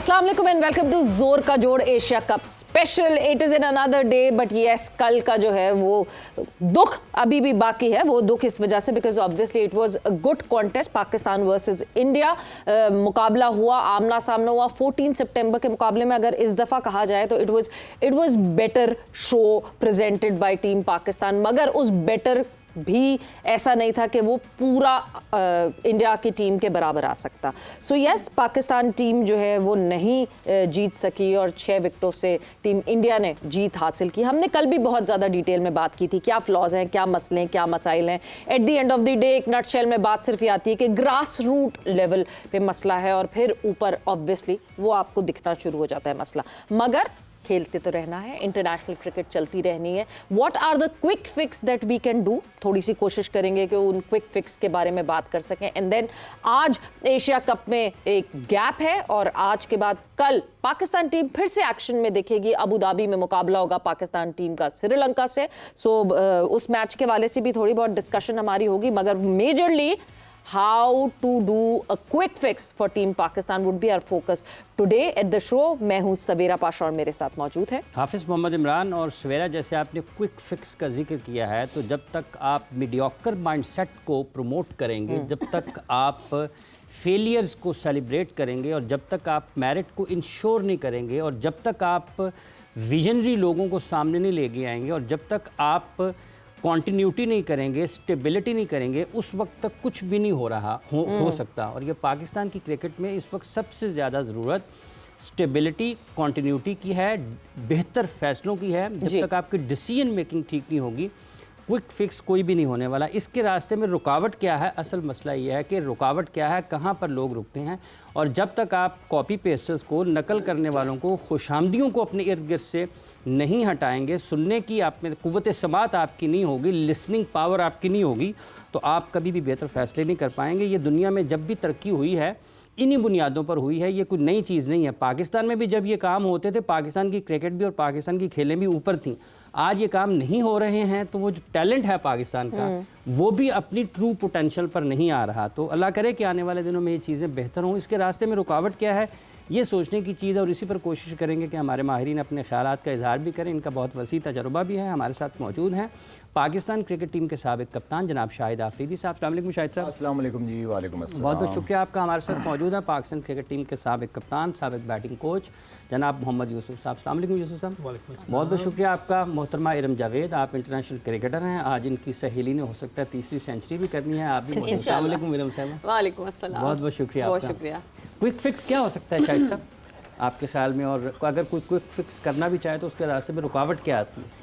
अस्सलाम वालेकुम and welcome to जोर का जोड़ Asia cup special. It is in another day but yes, कल का जो है वो दुख अभी भी बाकी है। वो दुख इस वजह से because obviously it was a good contest, Pakistan versus India मुकाबला हुआ, आमना सामना हुआ। 14 सितंबर के मुकाबले में अगर इस दफ़ा कहा जाए तो it was better show presented by team Pakistan, मगर उस बेटर भी ऐसा नहीं था कि वो पूरा इंडिया की टीम के बराबर आ सकता। सो यस, पाकिस्तान टीम जो है वो नहीं जीत सकी और 6 विकेटों से टीम इंडिया ने जीत हासिल की। हमने कल भी बहुत ज़्यादा डिटेल में बात की थी, क्या फ्लॉज हैं, क्या मसले हैं, क्या मसाइल हैं। At the end of the day एक नटशेल में बात सिर्फ ये आती है कि ग्रास रूट लेवल पे मसला है और फिर ऊपर ऑब्वियसली वो आपको दिखना शुरू हो जाता है मसला। मगर खेलते तो रहना है, इंटरनेशनल क्रिकेट चलती रहनी है। What are the quick fix that we can do, थोड़ी सी कोशिश करेंगे कि उन क्विक फिक्स के बारे में बात कर सकें। एंड देन आज एशिया कप में एक गैप है और आज के बाद कल पाकिस्तान टीम फिर से एक्शन में दिखेगी। अबू धाबी में मुकाबला होगा पाकिस्तान टीम का श्रीलंका से। सो उस मैच के वाले से भी थोड़ी बहुत डिस्कशन हमारी होगी, मगर majorly how to do a quick fix for team Pakistan would be our focus today at the show। मैं हूं सवेरा पाशा और मेरे साथ मौजूद है हाफिज़ मोहम्मद इमरान। और सवेरा, जैसे आपने क्विक फिक्स का जिक्र किया है, तो जब तक आप मीडियोकर माइंडसेट को प्रमोट करेंगे, जब तक आप फेलियर्स को सेलिब्रेट करेंगे और जब तक आप मेरिट को इंश्योर नहीं करेंगे और जब तक आप विजनरी लोगों को सामने नहीं लेके आएंगे और जब तक आप कॉन्टीन्यूटी नहीं करेंगे, स्टेबिलिटी नहीं करेंगे, उस वक्त तक कुछ भी नहीं हो सकता। और ये पाकिस्तान की क्रिकेट में इस वक्त सबसे ज़्यादा ज़रूरत स्टेबिलिटी, कॉन्टीन्यूटी की है, बेहतर फैसलों की है। जब तक आपकी डिसीजन मेकिंग ठीक नहीं होगी, क्विक फिक्स कोई भी नहीं होने वाला। इसके रास्ते में रुकावट क्या है? असल मसला ये है कि रुकावट क्या है, कहाँ पर लोग रुकते हैं। और जब तक आप कॉपी पेस्टर्स को, नकल करने वालों को, खुशामदियों को अपने इर्द गिर्द से नहीं हटाएंगे, सुनने की आप में कुव्वत समात आपकी नहीं होगी, लिसनिंग पावर आपकी नहीं होगी, तो आप कभी भी बेहतर फैसले नहीं कर पाएंगे। ये दुनिया में जब भी तरक्की हुई है इन्हीं बुनियादों पर हुई है, ये कोई नई चीज़ नहीं है। पाकिस्तान में भी जब ये काम होते थे, पाकिस्तान की क्रिकेट भी और पाकिस्तान की खेलें भी ऊपर थीं। आज ये काम नहीं हो रहे हैं तो वो जो टैलेंट है पाकिस्तान का वो भी अपनी ट्रू पोटेंशियल पर नहीं आ रहा। तो अल्लाह करे कि आने वाले दिनों में ये चीज़ें बेहतर हों। इसके रास्ते में रुकावट क्या है, ये सोचने की चीज़ है और इसी पर कोशिश करेंगे कि हमारे माहिरीन अपने ख़यालात का इजहार भी करें। इनका बहुत वसी तजुर्बा भी है। हमारे साथ मौजूद हैं पाकिस्तान क्रिकेट टीम के साबिक कप्तान जनाब शाहिद आफरीदी साहब। अस्सलाम वालेकुम शाहिद साहब। अस्सलाम वालेकुम जी। वालेकुम अस्सलाम। बहुत बहुत शुक्रिया आपका हमारे साथ मौजूद है पाकिस्तान क्रिकेट टीम के साबिक कप्तान, साबिक बैटिंग कोच जनाब मोहम्मद यूसुफ साहब। अस्सलाम वालेकुम यूसुफ साहब। बहुत बहुत शुक्रिया आपका। मोहतरमा इरम जावेद, आप इंटरनेशनल क्रिकेटर हैं, आज इनकी सहेली ने हो सकता है 3री सेंचुरी भी करनी है, आप भी। अस्सलाम वालेकुम इरम साहब। वालेकुम अस्सलाम। बहुत बहुत शुक्रिया, बहुत शुक्रिया। क्विक फिक्स क्या हो सकता है शाहिद साहब आपके ख्याल में, और अगर कोई क्विक फिक्स करना भी चाहे तो उसके रास्ते में रुकावट क्या आती है?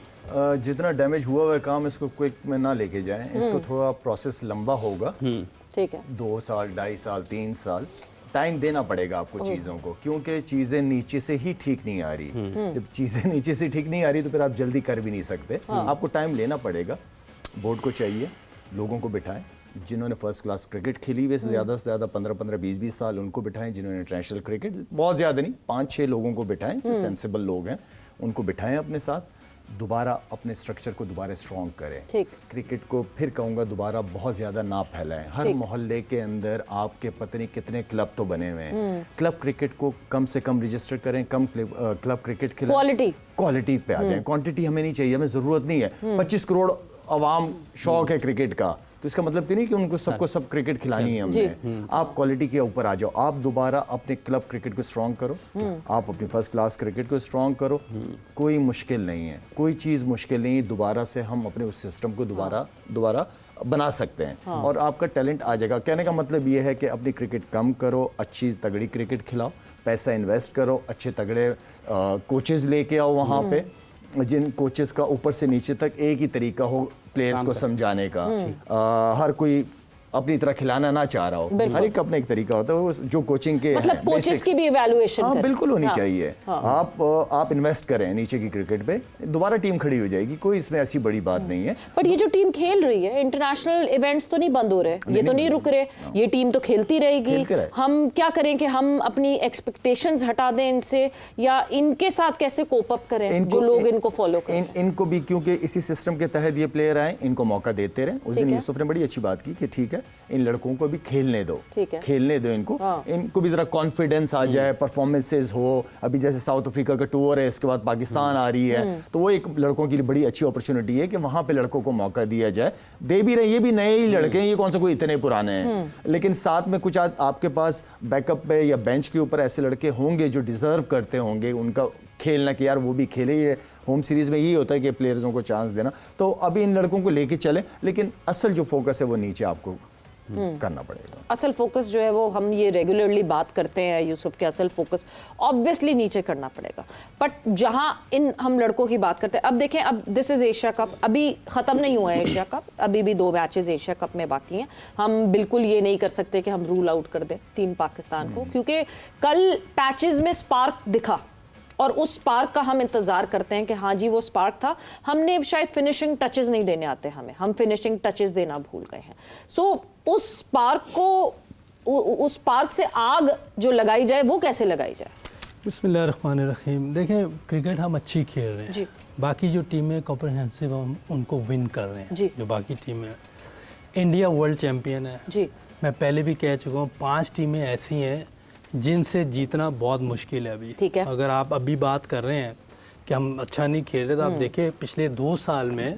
जितना डैमेज हुआ है काम, इसको क्विक में ना लेके जाएं। इसको थोड़ा प्रोसेस लंबा होगा, ठीक है। 2 साल, 2.5 साल, 3 साल टाइम देना पड़ेगा आपको चीज़ों को, क्योंकि चीज़ें नीचे से ही ठीक नहीं आ रही। जब चीज़ें नीचे से ठीक नहीं आ रही तो फिर आप जल्दी कर भी नहीं सकते। आपको टाइम लेना पड़ेगा। बोर्ड को चाहिए लोगों को बिठाएं जिन्होंने फर्स्ट क्लास क्रिकेट खेली हुई से ज़्यादा 15-15, 20-20 साल, उनको बिठाएं। जिन्होंने इंटरनेशनल क्रिकेट, बहुत ज़्यादा नहीं, 5-6 लोगों को बिठाएं जो सेंसिबल लोग हैं, उनको बिठाएं अपने साथ। दोबारा अपने स्ट्रक्चर को दोबारा स्ट्रॉन्ग करें। क्रिकेट को फिर कहूँगा दोबारा बहुत ज़्यादा ना फैलाएं। हर मोहल्ले के अंदर आपके पता नहीं कितने क्लब तो बने हुए हैं। क्लब क्रिकेट को कम से कम रजिस्टर करें, कम क्लब क्रिकेट खिलाएं, क्वालिटी पे आ जाएं। क्वांटिटी हमें नहीं चाहिए, हमें ज़रूरत नहीं है। 25 करोड़ आवाम शौक है क्रिकेट का, तो इसका मतलब तो नहीं कि उनको सबको सब क्रिकेट खिलानी है हमने। आप क्वालिटी के ऊपर आ जाओ। आप दोबारा अपने क्लब क्रिकेट को स्ट्रॉन्ग करो, आप अपनी फर्स्ट क्लास क्रिकेट को स्ट्रॉन्ग करो। कोई मुश्किल नहीं है, कोई चीज़ मुश्किल नहीं है। दोबारा से हम अपने उस सिस्टम को दोबारा बना सकते हैं और आपका टैलेंट आ जाएगा। कहने का मतलब ये है कि अपनी क्रिकेट कम करो, अच्छी तगड़ी क्रिकेट खिलाओ, पैसा इन्वेस्ट करो, अच्छे तगड़े कोचेज़ लेके आओ वहाँ पे, जिन कोचेस का ऊपर से नीचे तक एक ही तरीका हो प्लेयर्स को समझाने का। हर कोई अपनी तरह खिलाना ना चाह रहा हो, हर एक अपना एक तरीका होता है। वो जो कोचिंग के मतलब कोचेस की भी इवैल्यूएशन बिल्कुल होनी चाहिए। आप इन्वेस्ट करें नीचे की क्रिकेट पे, दोबारा टीम खड़ी हो जाएगी। कोई इसमें ऐसी बड़ी बात नहीं है। बट ये जो टीम खेल रही है, इंटरनेशनल इवेंट्स तो नहीं बंद हो रहे, ये तो नहीं रुक रहे, ये टीम तो खेलती रहेगी। हम क्या करें कि हम अपनी एक्सपेक्टेशंस हटा दें इनसे, या इनके साथ कैसे कोप अप करें जो लोग इनको फॉलो करें? इनको भी, क्योंकि इसी सिस्टम के तहत ये प्लेयर आए, इनको मौका देते रहे। उस दिन यूसुफ ने बड़ी अच्छी बात की कि ठीक है है, इन लड़कों को भी खेलने दो, ठीक है। खेलने दो इनको, इनको भी जरा कॉन्फिडेंस आ जाए, परफॉर्मेंसेज हो। अभी जैसे साउथ अफ्रीका का टूर है, इसके बाद पाकिस्तान आ रही है, तो वो एक लड़कों के लिए बड़ी अच्छी अपॉर्चुनिटी है कि वहां पे लड़कों को मौका दिया जाए। दे भी रहे, ये भी नए ही लड़के हैं, ये कौन सा कोई इतने पुराने हैं, लेकिन साथ में कुछ आपके पास बैकअप पे या बेंच के ऊपर ऐसे लड़के होंगे जो डिजर्व करते होंगे उनका खेलना, कि यार वो भी खेले। ये होम सीरीज में यही होता है कि प्लेयर्सों को चांस देना। तो अभी इन लड़कों को लेके चले, लेकिन असल जो फोकस है वो नीचे आपको करना पड़ेगा। असल फोकस जो है वो हम ये रेगुलरली बात करते हैं यूसुफ के, असल फोकस ऑब्वियसली नीचे करना पड़ेगा। बट जहां इन हम लड़कों की बात करते हैं, अब देखें, अब दिस इज एशिया कप, अभी खत्म नहीं हुआ है एशिया कप, अभी भी 2 मैचेस एशिया कप में बाकी हैं। हम बिल्कुल ये नहीं कर सकते कि हम रूल आउट कर दें टीम पाकिस्तान को, क्योंकि कल पैचेस में स्पार्क दिखा और उस स्पार्क का हम इंतजार करते हैं कि हाँ जी वो स्पार्क था। हमने शायद फिनिशिंग टचेस नहीं देने आते हमें, हम फिनिशिंग टचेस देना भूल गए हैं। सो उस स्पार्क को, उस स्पार्क से आग जो लगाई जाए वो कैसे लगाई जाए? बिस्मिल्लाहिर्रहमानिर्रहीम। देखें, क्रिकेट हम अच्छी खेल रहे हैं जी। बाकी जो टीमें कॉम्प्रहेंसिव हम उनको विन कर रहे हैं जी। जो बाकी टीमें। इंडिया वर्ल्ड चैम्पियन है जी। मैं पहले भी कह चुका हूँ, 5 टीमें ऐसी हैं जिनसे जीतना बहुत मुश्किल है अभी। ठीक है। अगर आप अभी बात कर रहे हैं कि हम अच्छा नहीं खेल रहे, तो आप देखिए पिछले 2 साल में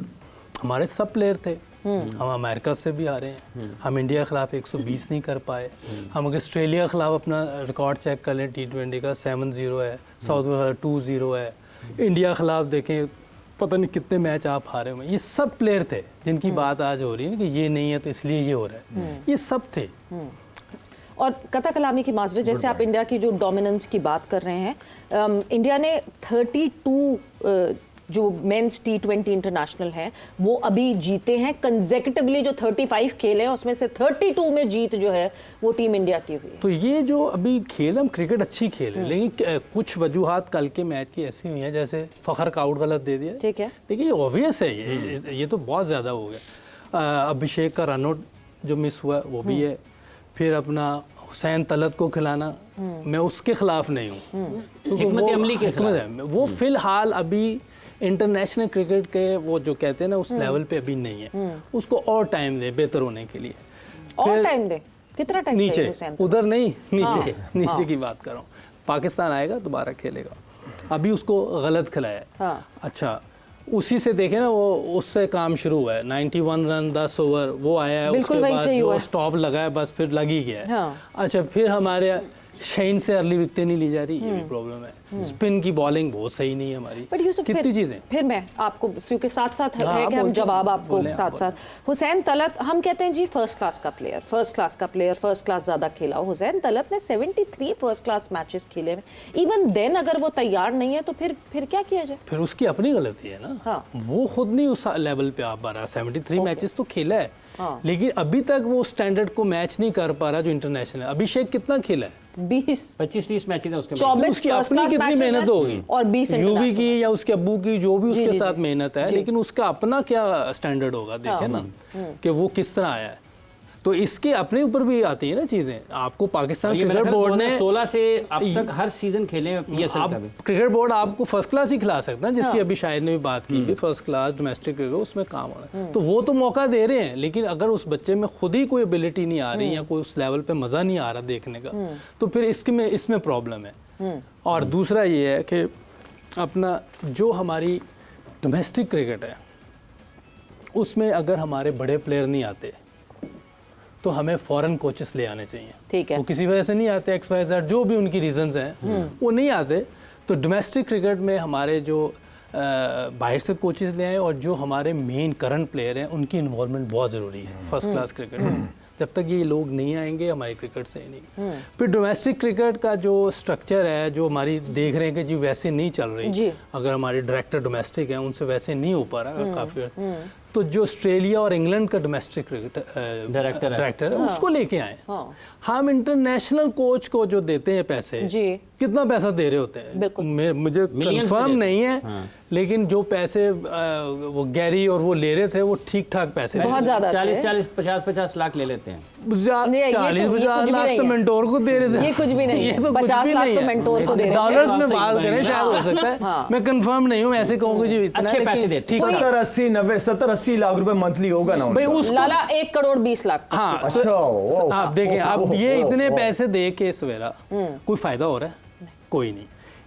हमारे सब प्लेयर थे। हम अमेरिका से भी आ रहे हैं, हम इंडिया के खिलाफ 120 नहीं कर पाए। हम अगर ऑस्ट्रेलिया के खिलाफ अपना रिकॉर्ड चेक कर लें, T20 का 7-0 है, साउथ अफ्रीका 2-0 है। इंडिया के खिलाफ देखें पता नहीं कितने मैच आप हारे हुए। ये सब प्लेयर थे जिनकी बात आज हो रही है कि ये नहीं है तो इसलिए ये हो रहा है, ये सब थे। और कथा कलामी की माजरे, जैसे आप इंडिया की जो डोमिनेंस की बात कर रहे हैं, इंडिया ने 32 जो मेंस T20 इंटरनेशनल हैं वो अभी जीते हैं कंसेक्यूटिवली। जो 35 खेले हैं उसमें से 32 में जीत जो है वो टीम इंडिया की हुई है। तो ये जो अभी खेल, हम क्रिकेट अच्छी खेल है, लेकिन कुछ वजूहात कल के मैच की ऐसी हुई हैं, जैसे फ़खर का आउट गलत दे दिया। ठीक है। देखिए ये ऑब्वियस है, ये तो बहुत ज़्यादा हो गया। अभिषेक का रन आउट जो मिस हुआ वो भी है। फिर अपना हुसैन तलत को खिलाना, मैं उसके खिलाफ नहीं हूँ, हिकमत अमली के खिलाफ है। वो फिलहाल अभी इंटरनेशनल क्रिकेट के वो जो कहते हैं ना उस लेवल पे अभी नहीं है। उसको और टाइम दे बेहतर होने के लिए। और टाइम दे, कितना टाइम? नीचे, उधर नहीं, नीचे नीचे की बात कर रहा हूँ। पाकिस्तान आएगा दोबारा खेलेगा, अभी उसको गलत खिलाया। अच्छा, उसी से देखे ना, वो उससे काम शुरू हुआ है। 91 रन 10 ओवर वो आया है, उसके बाद जो स्टॉप लगा है बस फिर लग ही गया है। अच्छा, फिर हमारे शाइन से अर्ली विकेट नहीं ली जा रही, ये भी प्रॉब्लम है। स्पिन की बॉलिंग बहुत सही नहीं है हमारी। बट यूसुफ, कितनी चीजें फिर मैं आपको, क्योंकि साथ साथ है कि हम जवाब आपको साथ साथ। हुसैन तलत, हम कहते हैं जी फर्स्ट क्लास का प्लेयर, फर्स्ट क्लास का प्लेयर, फर्स्ट क्लास ज्यादा खेला। हुसैन तलत ने 73 फर्स्ट क्लास मैचेस खेले हैं। इवन देन अगर वो तैयार नहीं है तो फिर क्या किया जाए? फिर उसकी अपनी गलती है ना। वो खुद नहीं उस लेवल पे आ पा रहा। 73 मैचेस तो खेला है, लेकिन अभी तक वो स्टैंडर्ड को मैच नहीं कर पा रहा जो इंटरनेशनल है। अभिषेक कितना खेला है? 25-30 मैचेस उसके, 24 उसकी अपनी कितनी मेहनत होगी, और 20 यूवी की या उसके अब्बू की, जो भी उसके साथ मेहनत है, लेकिन उसका अपना क्या स्टैंडर्ड होगा, देखे ना कि वो किस तरह आया है। तो इसके अपने ऊपर भी आती है ना चीजें। आपको पाकिस्तान क्रिकेट बोर्ड ने 16 से अब तक हर सीजन खेले क्रिकेट बोर्ड आपको फर्स्ट क्लास ही खिला सकता है, जिसकी अभी शायद ने भी बात की भी, फर्स्ट क्लास डोमेस्टिक क्रिकेट उसमें काम हो रहा है। तो वो तो मौका दे रहे हैं, लेकिन अगर उस बच्चे में खुद ही कोई एबिलिटी नहीं आ रही या कोई उस लेवल पे मजा नहीं आ रहा देखने का, तो फिर इसमें प्रॉब्लम है। और दूसरा ये है कि अपना जो हमारी डोमेस्टिक क्रिकेट है उसमें अगर हमारे बड़े प्लेयर नहीं आते तो हमें फॉरेन कोचेस ले आने चाहिए। ठीक है। वो किसी वजह से नहीं आते, XYZ जो भी उनकी रीजंस हैं वो नहीं आते, तो डोमेस्टिक क्रिकेट में हमारे जो बाहर से कोचेस ले आए और जो हमारे मेन करंट प्लेयर हैं उनकी इन्वॉल्वमेंट बहुत ज़रूरी है फर्स्ट क्लास क्रिकेट में। जब तक ये लोग नहीं आएंगे हमारी क्रिकेट से ही नहीं। फिर डोमेस्टिक क्रिकेट का जो स्ट्रक्चर है, जो हमारी देख रहे हैं कि जी वैसे नहीं चल रही, अगर हमारे डायरेक्टर डोमेस्टिक हैं उनसे वैसे नहीं हो पा रहा काफ़ी अर्से, तो जो ऑस्ट्रेलिया और इंग्लैंड का डोमेस्टिक क्रिकेट डायरेक्टर है उसको लेके आए। हम इंटरनेशनल कोच को जो देते हैं पैसे, कितना पैसा दे रहे होते हैं मुझे कंफर्म नहीं है, लेकिन जो पैसे वो गैरी और वो ले रहे थे वो ठीक ठाक पैसे, बहुत ज्यादा 40-50 लाख ले लेते हैं। ये 40-50 लाख तो मेंटोर को दे रहे थे। ये कुछ भी नहीं ये है। तो कुछ 50 भी लाख नहीं तो है। मेंटोर को दे रहे हैं। डॉलर्स में बात करें शायद हो सकता है, हाँ। मैं कंफर्म नहीं हूँ, मैं ऐसे कहूँगा जी इतना अच्छे है, पैसे लेकिन देते ठीक है। 70-80 लाख रुपए मंथली होगा ना भाई उनका। उसको लाला 1 करोड़ 20 लाख। हाँ अच्छा, ओ, आप देखें, आप ये ओ, इतने ओ, पैसे दे के सवेरा कोई फायदा हो रहा है? कोई नहीं।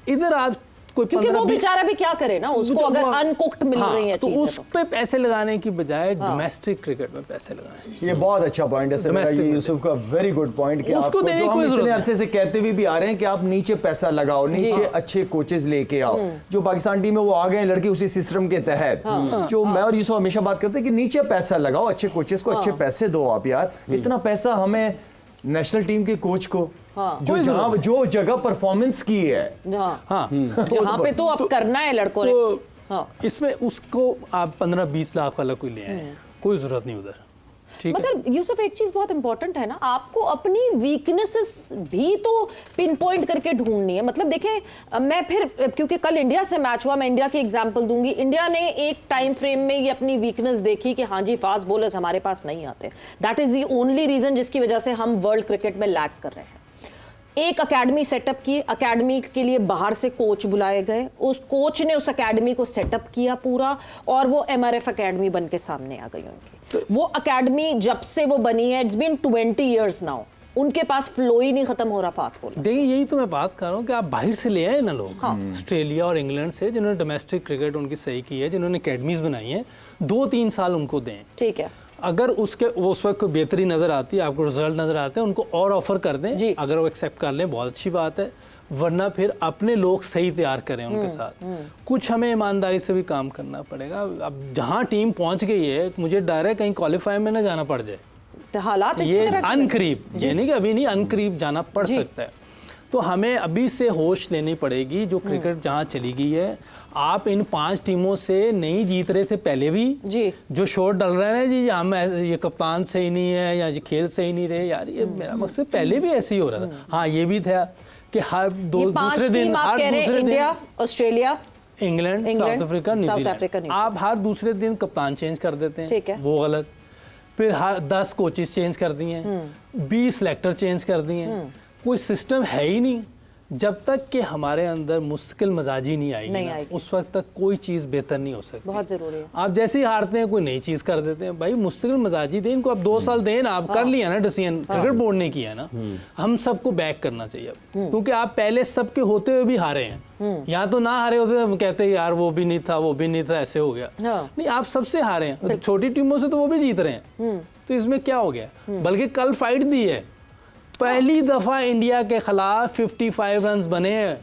इधर आप कोई क्योंकि वो 15-20 बेचारा भी क्या करे ना, उसको अगर अनकुक्ड मिल रही है तो चीजें उस पे पैसे लगाने की बजाय डोमेस्टिक क्रिकेट में पैसे लगाएं। ये बहुत अच्छा पॉइंट है सर, मेरा Domestic ये यूसुफ का वेरी गुड पॉइंट कि उसको आपको देने जो की हम कोई इतने जरूरत अरसे से कहते हुए भी आ रहे हैं कि आप नीचे पैसा लगाओ, नीचे अच्छे कोचेस लेके आओ। जो पाकिस्तान टीम है वो आ गए लड़के उसी सिस्टम के तहत। जो मैं और यूसुफ हमेशा बात करते हैं कि नीचे पैसा लगाओ, अच्छे कोचेस को अच्छे पैसे दो आप यार। इतना पैसा हमें नेशनल टीम के कोच को जो जगह परफॉर्मेंस की है, हाँ जहाँ पे तो अब करना है लड़कों ने। तो हाँ। इसमें उसको आप 15-20 लाख वाला कोई ले आए, कोई जरूरत नहीं उधर, ठीक है। मगर यूसुफ एक चीज बहुत इंपॉर्टेंट है ना, आपको अपनी वीकनेसेस भी तो पिन पॉइंट करके ढूंढनी है। मतलब देखें, मैं फिर क्योंकि कल इंडिया से मैच हुआ, मैं इंडिया की एग्जांपल दूंगी। इंडिया ने एक टाइम फ्रेम में ये अपनी वीकनेस देखी कि हाँ जी फास्ट बॉलर्स हमारे पास नहीं आते। That is the only reason जिसकी वजह से हम वर्ल्ड क्रिकेट में लैग कर रहे हैं। एक अकेडमी सेटअप की, अकेडमी के लिए बाहर से कोच बुलाए गए, उस कोच ने उस अकेडमी को सेटअप किया पूरा, और वो एमआरएफ अकेडमी बन के सामने आ गई उनकी। वो अकेडमी जब से वो बनी है, इट्स बीन 20 इयर्स नाउ, उनके पास फ्लो ही नहीं खत्म हो रहा फास्ट बॉलर। देखिए यही तो मैं बात कर रहा हूँ कि आप बाहर से ले आए ना लोग, ऑस्ट्रेलिया और इंग्लैंड से, जिन्होंने डोमेस्टिक क्रिकेट उनकी सही की है, जिन्होंने अकेडमीज बनाई हैं, 2-3 साल उनको दें। ठीक है, अगर उसके वो उस वक्त कोई बेहतरी नजर आती है, आपको रिजल्ट नजर आते हैं, उनको और ऑफर कर दें। अगर वो एक्सेप्ट कर लें बहुत अच्छी बात है, वरना फिर अपने लोग सही तैयार करें उनके साथ। कुछ हमें ईमानदारी से भी काम करना पड़ेगा। अब जहाँ टीम पहुँच गई है, मुझे डर है कहीं क्वालिफाई में ना जाना पड़ जाए। तो हालात इसी ये तरह से अनकरीब, ये नहीं कि अभी नहीं, अनकरीब जाना पड़ सकता है। तो हमें अभी से होश लेनी पड़ेगी। जो क्रिकेट जहाँ चली गई है, आप इन 5 टीमों से नहीं जीत रहे थे पहले भी जी। जो शोर डल रहे हैं जी, हम ये कप्तान सही नहीं है या ये खेल सही नहीं रहे यार, ये मेरा मकसद पहले भी ऐसे ही हो रहा था। हाँ ये भी था कि हर दूसरे दिन, आप कह रहे हैं India, Australia, England, south Africa, New Zealand, आप हर दूसरे दिन कप्तान चेंज कर देते ठीक है। हैं, वो गलत। फिर हर 10 कोचेस चेंज कर दिए हैं, 20 सेलेक्टर चेंज कर दिए हैं, कोई सिस्टम है ही नहीं। जब तक कि हमारे अंदर मुस्तकिल मजाजी नहीं आएगी, उस वक्त तक कोई चीज़ बेहतर नहीं हो सकती। बहुत जरूरी है। आप जैसे ही हारते हैं कोई नई चीज़ कर देते हैं। भाई मुस्तकिल मजाजी दें इनको, अब 2 साल दें ना, आप कर लिया ना डिसीजन, क्रिकेट बोर्ड ने किया ना, हम सबको बैक करना चाहिए अब, क्योंकि आप पहले सबके होते हुए भी हारे हैं। यहाँ तो ना हारे होते हम कहते हैं यार वो भी नहीं था, वो भी नहीं था, ऐसे हो गया। नहीं, आप सबसे हारे हैं, छोटी टीमों से तो वो भी जीत रहे हैं, तो इसमें क्या हो गया। बल्कि कल फाइट दी है, पहली दफा इंडिया के खिलाफ 55 रन बने हैं,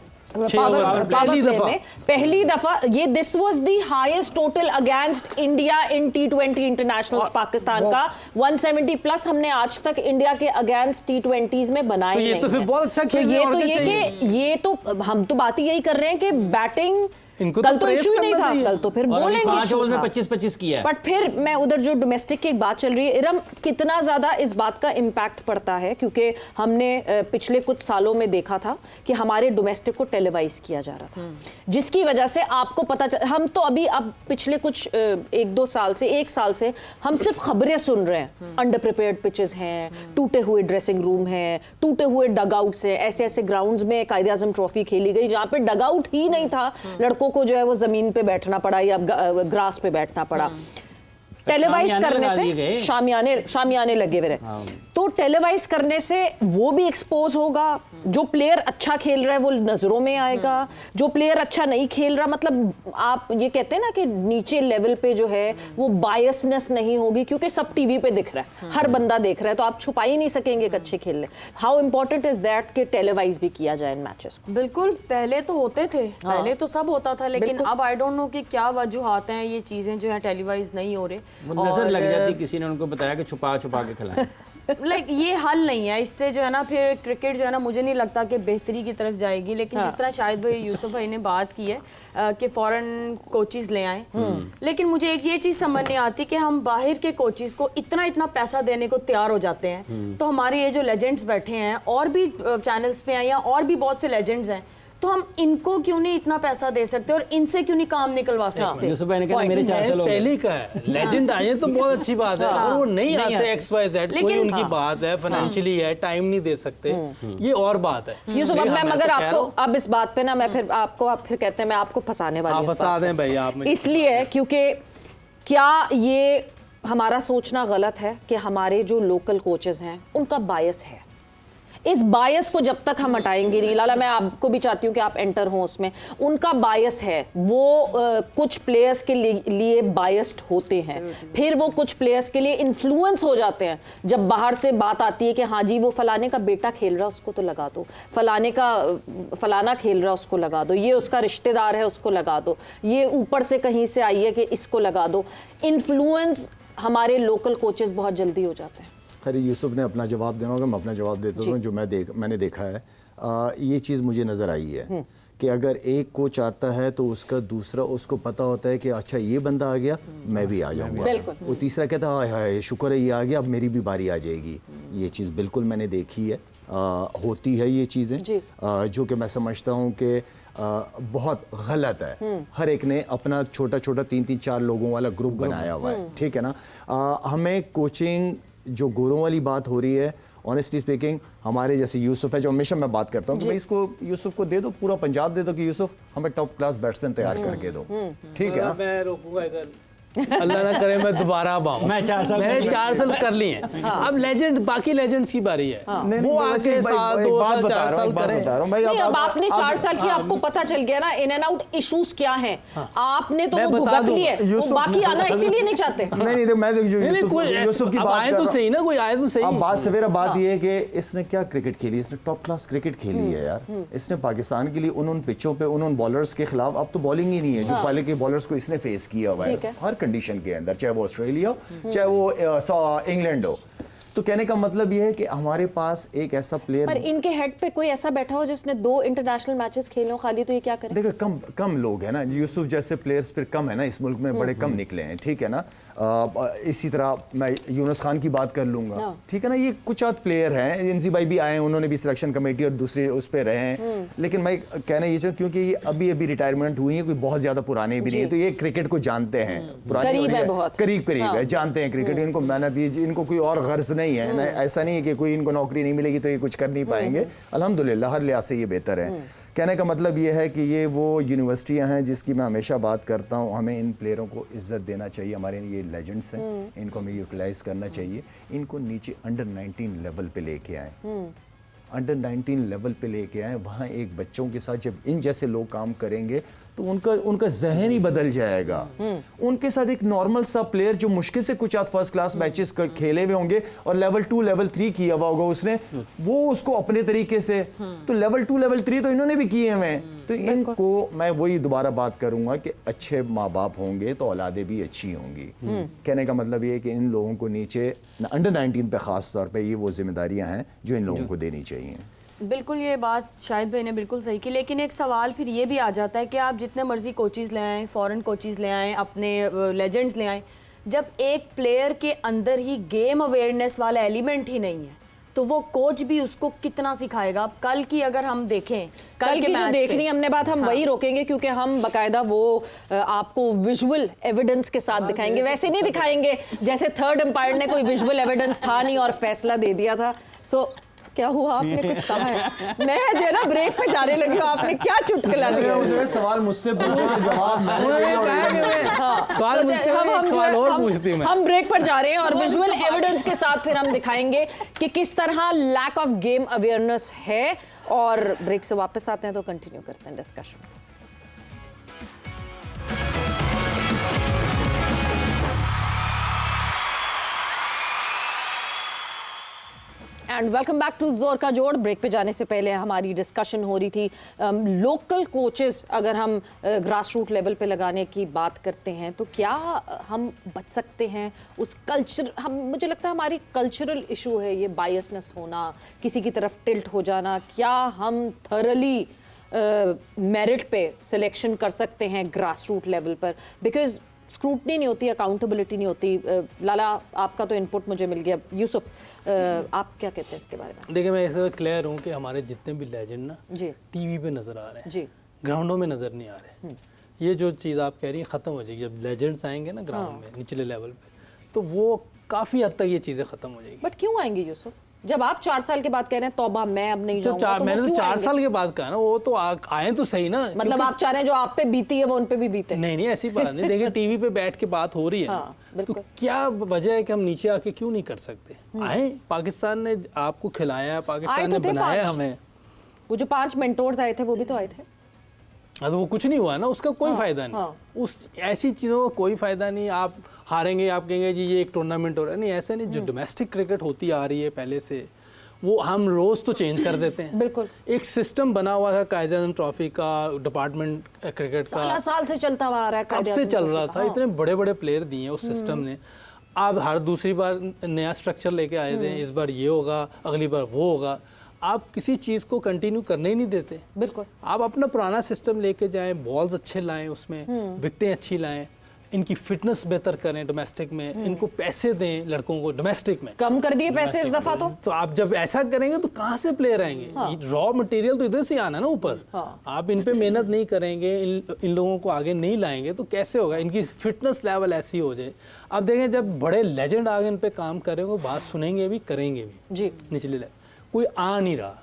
पहली दफा ये this was the highest total against India in T20 internationals Pakistan का 170 प्लस हमने आज तक इंडिया के अगेंस्ट T20s में बनाए तो ये नहीं तो फिर है। बहुत अच्छा खेल ये तो ये तो हम तो बात यही कर रहे हैं कि बैटिंग इनको कल तो तो इशू ही नहीं करना था, चाहिए। कल तो फिर और अभी बोलेंगे 5 ओवर में issue था। 25-25 किया है। बट फिर मैं उधर जो डोमेस्टिक की एक बात चल रही है, इरम कितना ज्यादा इस बात का इम्पैक्ट पड़ता है, क्योंकि हमने पिछले कुछ सालों में देखा था कि हमारे डोमेस्टिक को टेलीवाइज किया जा रहा था, जिसकी वजह से आपको पता हम तो अभी अब पिछले कुछ 1-2 साल से, 1 साल से हम सिर्फ खबरें सुन रहे हैं। अंडर प्रिपेयर्ड पिचेस हैं, टूटे हुए ड्रेसिंग रूम हैं, टूटे हुए डगआउट्स हैं, ऐसे ऐसे ग्राउंड्स में कायदे आजम ट्रॉफी खेली गई जहाँ पे डगआउट ही नहीं था, लड़कों को जो है वो जमीन पे बैठना पड़ा या ग्रास पे बैठना पड़ा। टेलीवाइज करने से शामियाने लगे हुए रहे, तो टेलीवाइज करने से वो भी एक्सपोज होगा। जो प्लेयर अच्छा खेल रहा है वो नजरों में आएगा, जो प्लेयर अच्छा नहीं खेल रहा, मतलब आप ये कहते हैं ना कि नीचे लेवल पे जो है वो बायसनेस नहीं होगी, क्योंकि सब टीवी पे दिख रहा है, हर बंदा देख रहा है, तो आप छुपा ही नहीं सकेंगे कि अच्छे खेल रहे। हाउ इंपॉर्टेंट इज दैट कि टेलीवाइज भी किया जाए इन मैचेस। बिल्कुल, पहले तो होते थे, पहले तो सब होता था, लेकिन अब आई डोंट नो कि क्या वजूहात हैं, ये चीजें जो है टेलीवाइज नहीं हो रहे। वो नजर लग जाती, किसी ने उनको बताया कि छुपा छुपा के खिलाएं। लाइक ये हल नहीं है, इससे जो है ना फिर क्रिकेट जो है ना मुझे नहीं लगता कि बेहतरी की तरफ जाएगी। लेकिन जिस तरह शायद भाई यूसुफ भाई ने बात की है कि फॉरेन कोचेस ले आए, लेकिन मुझे एक ये चीज़ समझ नहीं आती कि हम बाहर के कोचेस को इतना पैसा देने को तैयार हो जाते हैं, तो हमारे ये जो लेजेंड्स बैठे हैं और भी चैनल्स पे हैं या और भी बहुत से लेजेंड्स हैं तो हम इनको क्यों नहीं इतना पैसा दे सकते और इनसे क्यों नहीं काम निकलवा सकते? यूसुफ भाई ने कहा मेरे 400 लोग पहले का है, लेजेंड आए तो बहुत अच्छी बात है, अगर वो नहीं आते XYZ, कोई लेकिन- उनकी बात है, फाइनेंशियली है, टाइम नहीं दे सकते, ये और बात है। यूसुफ, अब मैं तो मगर कह आपको रहा हूँ, अब इस बात पे ना मैं फिर आपको आप फिर कहते हैं मैं आपको फंसाने वाली आप हूँ इस फंसा बात दें भाई आप पे। में। इसलिए क्योंकि क्या ये हमारा सोचना गलत है कि हमारे जो लोकल कोचेस हैं उनका बायस है? इस बायस को जब तक हम हटाएंगे नहीं, लाला मैं आपको भी चाहती हूँ कि आप एंटर हो उसमें, उनका बायस है वो कुछ प्लेयर्स के लिए बायस्ड होते हैं, फिर वो कुछ प्लेयर्स के लिए इन्फ्लुएंस हो जाते हैं। जब बाहर से बात आती है कि हाँ जी वो फलाने का बेटा खेल रहा है उसको तो लगा दो, फलाना खेल रहा है उसको लगा दो, ये उसका रिश्तेदार है उसको लगा दो, ये ऊपर से कहीं से आई है कि इसको लगा दो। इन्फ्लुएंस हमारे लोकल कोचेस बहुत जल्दी हो जाते हैं। खैर यूसुफ ने अपना जवाब देना होगा, मैं अपना जवाब देता हूँ। जो मैंने देखा है, ये चीज़ मुझे नज़र आई है कि अगर एक कोच आता है तो उसका दूसरा उसको पता होता है कि अच्छा ये बंदा आ गया, मैं भी आ जाऊँगा। बिल्कुल। वो तीसरा कहता है हाय हाय शुक्र है ये आ गया, अब मेरी भी बारी आ जाएगी। ये चीज़ बिल्कुल मैंने देखी है, होती है ये चीज़ें, जो कि मैं समझता हूँ कि बहुत गलत है। हर एक ने अपना छोटा छोटा 3-3-4 लोगों वाला ग्रुप बनाया हुआ है, ठीक है ना। हमें कोचिंग जो गोरों वाली बात हो रही है, ऑनेस्टली स्पीकिंग हमारे जैसे यूसुफ है, जो हमेशा मैं बात करता हूँ कि भाई इसको यूसुफ को दे दो, पूरा पंजाब दे दो कि यूसुफ हमें टॉप क्लास बैट्समैन तैयार करके दो, ठीक है ना। मैं रोकूंगा इधर, अल्लाह ना करे मैं दोबारा अब आऊं। मैं 4 साल मैंने 4 साल कर लिए हैं, अब लेजेंड बाकी लेजेंड्स की बारी है, नहीं, वो वैसे आगे भाई, साल एक 2 बात साल बता 4 रहा हूँ, साल एक बात करें। बता रहा हूँ भाई। नहीं, अब आपने 4 साल की आपको पता चल गया ना इन एंड आउट इश्यूज क्या हैं, आपने तो मैं वो बता भुगत दूं, लिए, वो यूसुफ- बाकी आना इसीलिए नहीं चाहते। नहीं जो नहीं, नहीं, कोई यूसुफ की अब बात आए कर तो रहा हूँ। सही ना, कोई आए तो सही। अब बात सवेरा बात ये है कि इसने क्या क्रिकेट खेली, इसने टॉप क्लास क्रिकेट खेली है यार। इसने पाकिस्तान के लिए उन पिचों पे उन बॉलर्स के खिलाफ, अब तो बॉलिंग ही नहीं है जो पहले के बॉलर्स को इसने फेस किया हुआ ठीक है। है हर कंडीशन के अंदर, चाहे वो ऑस्ट्रेलिया हो चाहे वो इंग्लैंड हो। तो कहने का मतलब ये है कि हमारे पास एक ऐसा पर प्लेयर, इनके हेड पे कोई ऐसा बैठा हो जिसने 2 इंटरनेशनल मैचेस खेले हो खाली, तो ये क्या करे? देखो कम लोग हैं ना, यूसुफ जैसे प्लेयर्स फिर कम है ना इस मुल्क में, बड़े कम निकले हैं, ठीक है ना। इसी तरह मैं यूनुस खान की बात कर लूंगा, ठीक है ना। ये कुछ आध प्लेयर हैं, इंजी भाई भी आए हैं, उन्होंने भी सिलेक्शन कमेटी और दूसरे उस पर रहे हैं, लेकिन मैं कहना ये चाहूँ क्योंकि ये अभी रिटायरमेंट हुई है, कोई बहुत ज्यादा पुराने भी नहीं है, तो ये क्रिकेट को जानते हैं, करीब है बहुत। करीब है, जानते हैं क्रिकेट, इनको मेहनत, इनको कोई और गर्ज नहीं है ना, ऐसा नहीं है कि कोई इनको नौकरी नहीं मिलेगी तो ये कुछ कर नहीं पाएंगे। अल्हम्दुलिल्लाह हर लिहाज से ये बेहतर है। कहने का मतलब ये है कि ये वो यूनिवर्सिटियां हैं जिसकी मैं हमेशा बात करता हूँ, हमें इन प्लेयरों को इज्जत देना चाहिए। हमारे ये लेजेंड्स हैं, इनको हमें यूटिलाइज करना चाहिए। इनको नीचे अंडर 19 लेवल पे लेके आए, अंडर 19 लेवल पे लेके आए, वहाँ एक बच्चों के साथ जब इन जैसे लोग काम करेंगे तो उनका जहन ही बदल जाएगा। उनके साथ एक नॉर्मल सा प्लेयर जो मुश्किल से कुछ फर्स्ट क्लास मैचेस खेले हुए होंगे और लेवल 2 लेवल 3 किया हुआ होगा उसने, वो उसको अपने तरीके से, तो लेवल 2 लेवल 3 तो इन्होंने भी किए हैं। तो इनको मैं वही दोबारा बात करूंगा कि अच्छे माँ बाप होंगे तो औलादें भी अच्छी होंगी। कहने का मतलब ये है कि इन लोगों को नीचे अंडर 19 पे खास तौर पे ये वो जिम्मेदारियां हैं जो इन लोगों को देनी चाहिए। बिल्कुल, ये बात शाहिद भाई ने बिल्कुल सही की, लेकिन एक सवाल फिर ये भी आ जाता है कि आप जितने मर्जी कोचेज़ ले आएँ, फॉरेन कोचेज़ ले आएँ, अपने लेजेंड्स ले आएँ, जब एक प्लेयर के अंदर ही गेम अवेयरनेस वाला एलिमेंट ही नहीं है तो वो कोच भी उसको कितना सिखाएगा। अब कल की अगर हम देखें, कल की जो मैच देखनी हमने बात हम वही रोकेंगे, क्योंकि हम बकायदा वो आपको विजुअल एविडेंस के साथ दिखाएंगे, वैसे नहीं दिखाएंगे जैसे थर्ड एम्पायर ने कोई विजुअल एविडेंस था नहीं और फैसला दे दिया था। सो क्या हुआ, आपने कुछ कहा है? मैं जो है ना ब्रेक पे जाने लगी हूँ, आपने क्या चुटकुला दिया? सवाल मुझसे पूछे तो जवाब सवाल मुझसे, सवाल और पूछती मैं। हम ब्रेक पर जा रहे हैं और विजुअल एविडेंस के साथ फिर हम दिखाएंगे कि किस तरह लैक ऑफ गेम अवेयरनेस है। और ब्रेक से वापस आते हैं तो कंटिन्यू करते हैं discussion. And welcome back to जोर का जोड़। ब्रेक पे जाने से पहले हमारी डिस्कशन हो रही थी लोकल कोचेस अगर हम ग्रास रूट लेवल पे लगाने की बात करते हैं तो क्या हम बच सकते हैं उस कल्चर, मुझे लगता है हमारी कल्चरल इशू है ये बायसनेस होना, किसी की तरफ टिल्ट हो जाना। क्या हम थरली मेरिट पे सिलेक्शन कर सकते हैं ग्रास रूट लेवल पर? बिकॉज स्क्रूटनी नहीं होती, अकाउंटेबिलिटी नहीं होती। लाला आपका तो इनपुट मुझे मिल गया। यूसुफ आप क्या कहते हैं इसके बारे में? देखिए मैं ऐसे क्लियर हूँ कि हमारे जितने भी लेजेंड ना जी टीवी पे नज़र आ रहे हैं, जी ग्राउंडों में नज़र नहीं आ रहे। ये जो चीज़ आप कह रही है ख़त्म हो जाएगी जब लेजेंड्स आएंगे ना ग्राउंड में निचले लेवल पे, तो वो काफ़ी हद तक ये चीज़ें ख़त्म हो जाएगी। बट क्यों आएंगे यूसुफ? जब आप 4 साल के बाद कह रहे हैं तौबा मैं अब नहीं जब जाऊंगा, तो वो मैंने तो क्यों 4 आएंगे? साल के बाद कहा ना, वो तो आए तो सही ना। मतलब आप चाह रहे हैं जो आप पे बीती है वो उन पे भी बीते? नहीं ऐसी बात नहीं। देखिए टीवी पे बैठ के बात हो रही है हाँ, तो बिल्कुल। क्या वजह है कि हम नीचे आके क्यों नहीं कर सकते? आए, पाकिस्तान ने आपको खिलाया, पाकिस्तान तो ने थे बनाया 5। हमें। वो जो 5 मेंटोर्स आए थे वो भी तो आए थे। तो वो कुछ नहीं हुआ ना, उसका कोई फायदा नहीं। हाँ। उस ऐसी चीज़ों का कोई फायदा नहीं। आप हारेंगे, आप कहेंगे जी ये एक टूर्नामेंट हो रहा है, नहीं ऐसा नहीं। जो डोमेस्टिक क्रिकेट होती आ रही है पहले से, वो हम रोज़ तो चेंज कर देते हैं। बिल्कुल। एक सिस्टम बना हुआ था कायदे आज़म ट्रॉफी का, डिपार्टमेंट क्रिकेट का, 16 साल से चलता हुआ आ रहा है। कब कायदे से आज़म चल ट्रॉफी रहा का। था। हाँ। इतने बड़े बड़े प्लेयर दिए हैं उस सिस्टम ने। आप हर दूसरी बार नया स्ट्रक्चर लेके आए थे, इस बार ये होगा, अगली बार वो होगा। आप किसी चीज़ को कंटिन्यू करने ही नहीं देते। बिल्कुल। आप अपना पुराना सिस्टम लेके जाएं, बॉल्स अच्छे लाएं, उसमें विकटें अच्छी लाएं, इनकी फिटनेस बेहतर करें डोमेस्टिक में, इनको पैसे दें लड़कों को डोमेस्टिक में। कम कर दिए पैसे इस दफा तो आप जब ऐसा करेंगे तो कहाँ से प्लेयर आएंगे? रॉ मटेरियल तो इधर से आना है ना ऊपर। हाँ। आप इन पे मेहनत नहीं करेंगे, इन लोगों को आगे नहीं लाएंगे तो कैसे होगा? इनकी फिटनेस लेवल ऐसी हो जाए। अब देखें जब बड़े लेजेंड आगे इन पे काम करेंगे, बात सुनेंगे भी, करेंगे भी। जी निचले लेवल कोई आ नहीं रहा,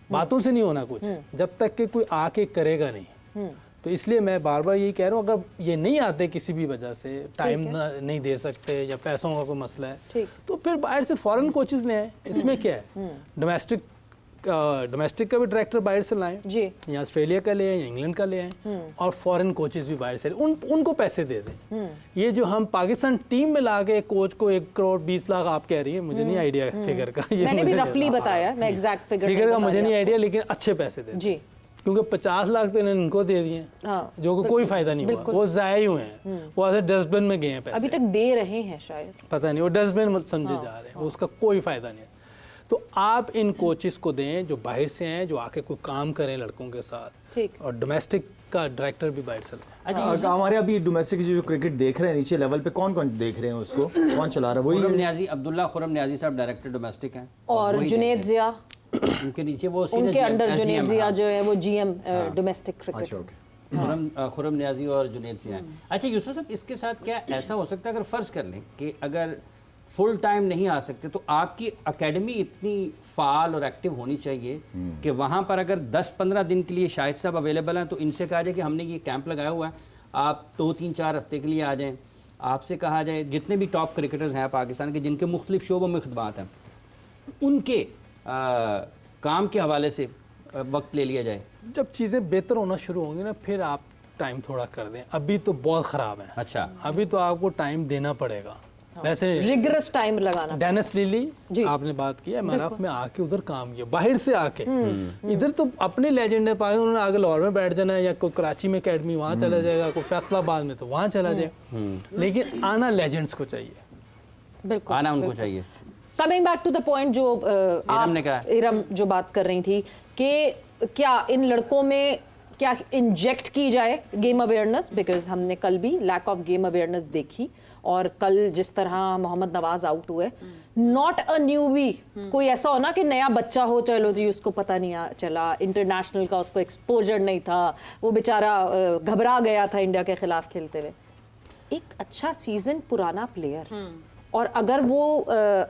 बातों से नहीं होना कुछ, जब तक कि कोई आके करेगा नहीं। तो इसलिए मैं बार बार यही कह रहा हूँ, अगर ये नहीं आते किसी भी वजह से, टाइम नहीं दे सकते या पैसों का कोई मसला है, ठीक। तो फिर बाहर से फॉरेन कोचेस ले आए। इसमें क्या है? डोमेस्टिक का भी डायरेक्टर बाहर से लाएं, जी या ऑस्ट्रेलिया का ले आए या इंग्लैंड का ले आए, और फॉरेन कोचेस भी बाहर से उनको पैसे दे दें। ये जो हम पाकिस्तान टीम में ला के कोच को 1 करोड़ 20 लाख आप कह रही है, मुझे नहीं आइडिया फिगर का। ये मैंने भी मुझे रफली बताया, मैं एग्जैक्ट फिगर का मुझे नहीं आइडिया, लेकिन अच्छे पैसे दे। जी क्योंकि 50 लाख तो इन्होंने इनको दे दिए, हाँ, जो कि कोई फायदा नहीं हुआ, वो जाया ही हुए हैं, वो ऐसे डस्टबिन में गए हैं पैसे। अभी तक दे रहे हैं शायद। पता नहीं, वो डस्टबिन समझे जा रहे हैं, उसका कोई फायदा नहीं है। तो आप इन कोचेस को दें जो बाहर से हैं, जो आके कोई काम करें लड़कों के साथ, ठीक। और डोमेस्टिक का डायरेक्टर भी बाहर से लाएं। हमारे अभी डोमेस्टिक जो क्रिकेट देख रहे हैं नीचे लेवल पे, कौन कौन देख रहे हैं उसको? कौन चला रहा है? खुरम वही न्याजी, अब्दुल्ला खुरम न्याजी साहब डायरेक्टर डोमेस्टिक हैं, और वही जुनेद जिया, उनके नीचे वो उनके अंडर जुनेद जिया जो है वो जीएम डोमेस्टिक अच्छा, क्रिकेट। ओके। खुरम न्याजी और जुनेद सिंह हैं। अच्छा यूसुफ साहब, इसके साथ क्या ऐसा हो सकता है, अगर फ़र्ज़ कर लें कि अगर फुल टाइम नहीं आ सकते, तो आपकी एकेडमी इतनी फ़ाल और एक्टिव होनी चाहिए कि वहाँ पर अगर 10-15 दिन के लिए शाहिद साहब अवेलेबल हैं, तो इनसे कहा जाए कि हमने ये कैंप लगाया हुआ है, आप 2-3-4 हफ्ते के लिए आ जाएँ। आपसे कहा जाए जितने भी टॉप क्रिकेटर्स हैं पाकिस्तान के, जिनके मुख्तलिफ शोबों में खिदमात हैं, उनके काम के हवाले से वक्त ले लिया जाए। जब चीज़ें बेहतर होना शुरू होंगी ना, फिर आप टाइम थोड़ा कर दें। अभी तो बहुत ख़राब है। अच्छा, अभी तो आपको टाइम देना पड़ेगा। वैसे रिगरस टाइम लगाना। डेनिस लिली जी। आपने बात की, एमआरएफ में आके उधर काम किया, बाहर से आके। इधर तो अपने लेजेंड है पाए, उन्होंने आगे लाहौर में बैठ जाना है, या कोई कराची में एकेडमी वहाँ चला जाएगा, कोई फैसलाबाद में तो वहाँ चला जाएगा। लेकिन आना लेजेंड्स को चाहिए, बिल्कुल आना उनको चाहिए। Coming back to the point जो ने कहा, इरम जो बात कर रही थी कि क्या इन लड़कों में क्या इंजेक्ट की जाए गेम अवेयरनेस, बिकॉज हमने कल भी लैक ऑफ गेम अवेयरनेस देखी, और कल जिस तरह मोहम्मद नवाज आउट हुए, नॉट अ न्यूबी, कोई ऐसा हो ना कि नया बच्चा हो, चलो जी उसको पता नहीं चला, इंटरनेशनल का उसको एक्सपोजर नहीं था, वो बेचारा घबरा गया था इंडिया के खिलाफ खेलते हुए। एक अच्छा सीजन पुराना प्लेयर, और अगर वो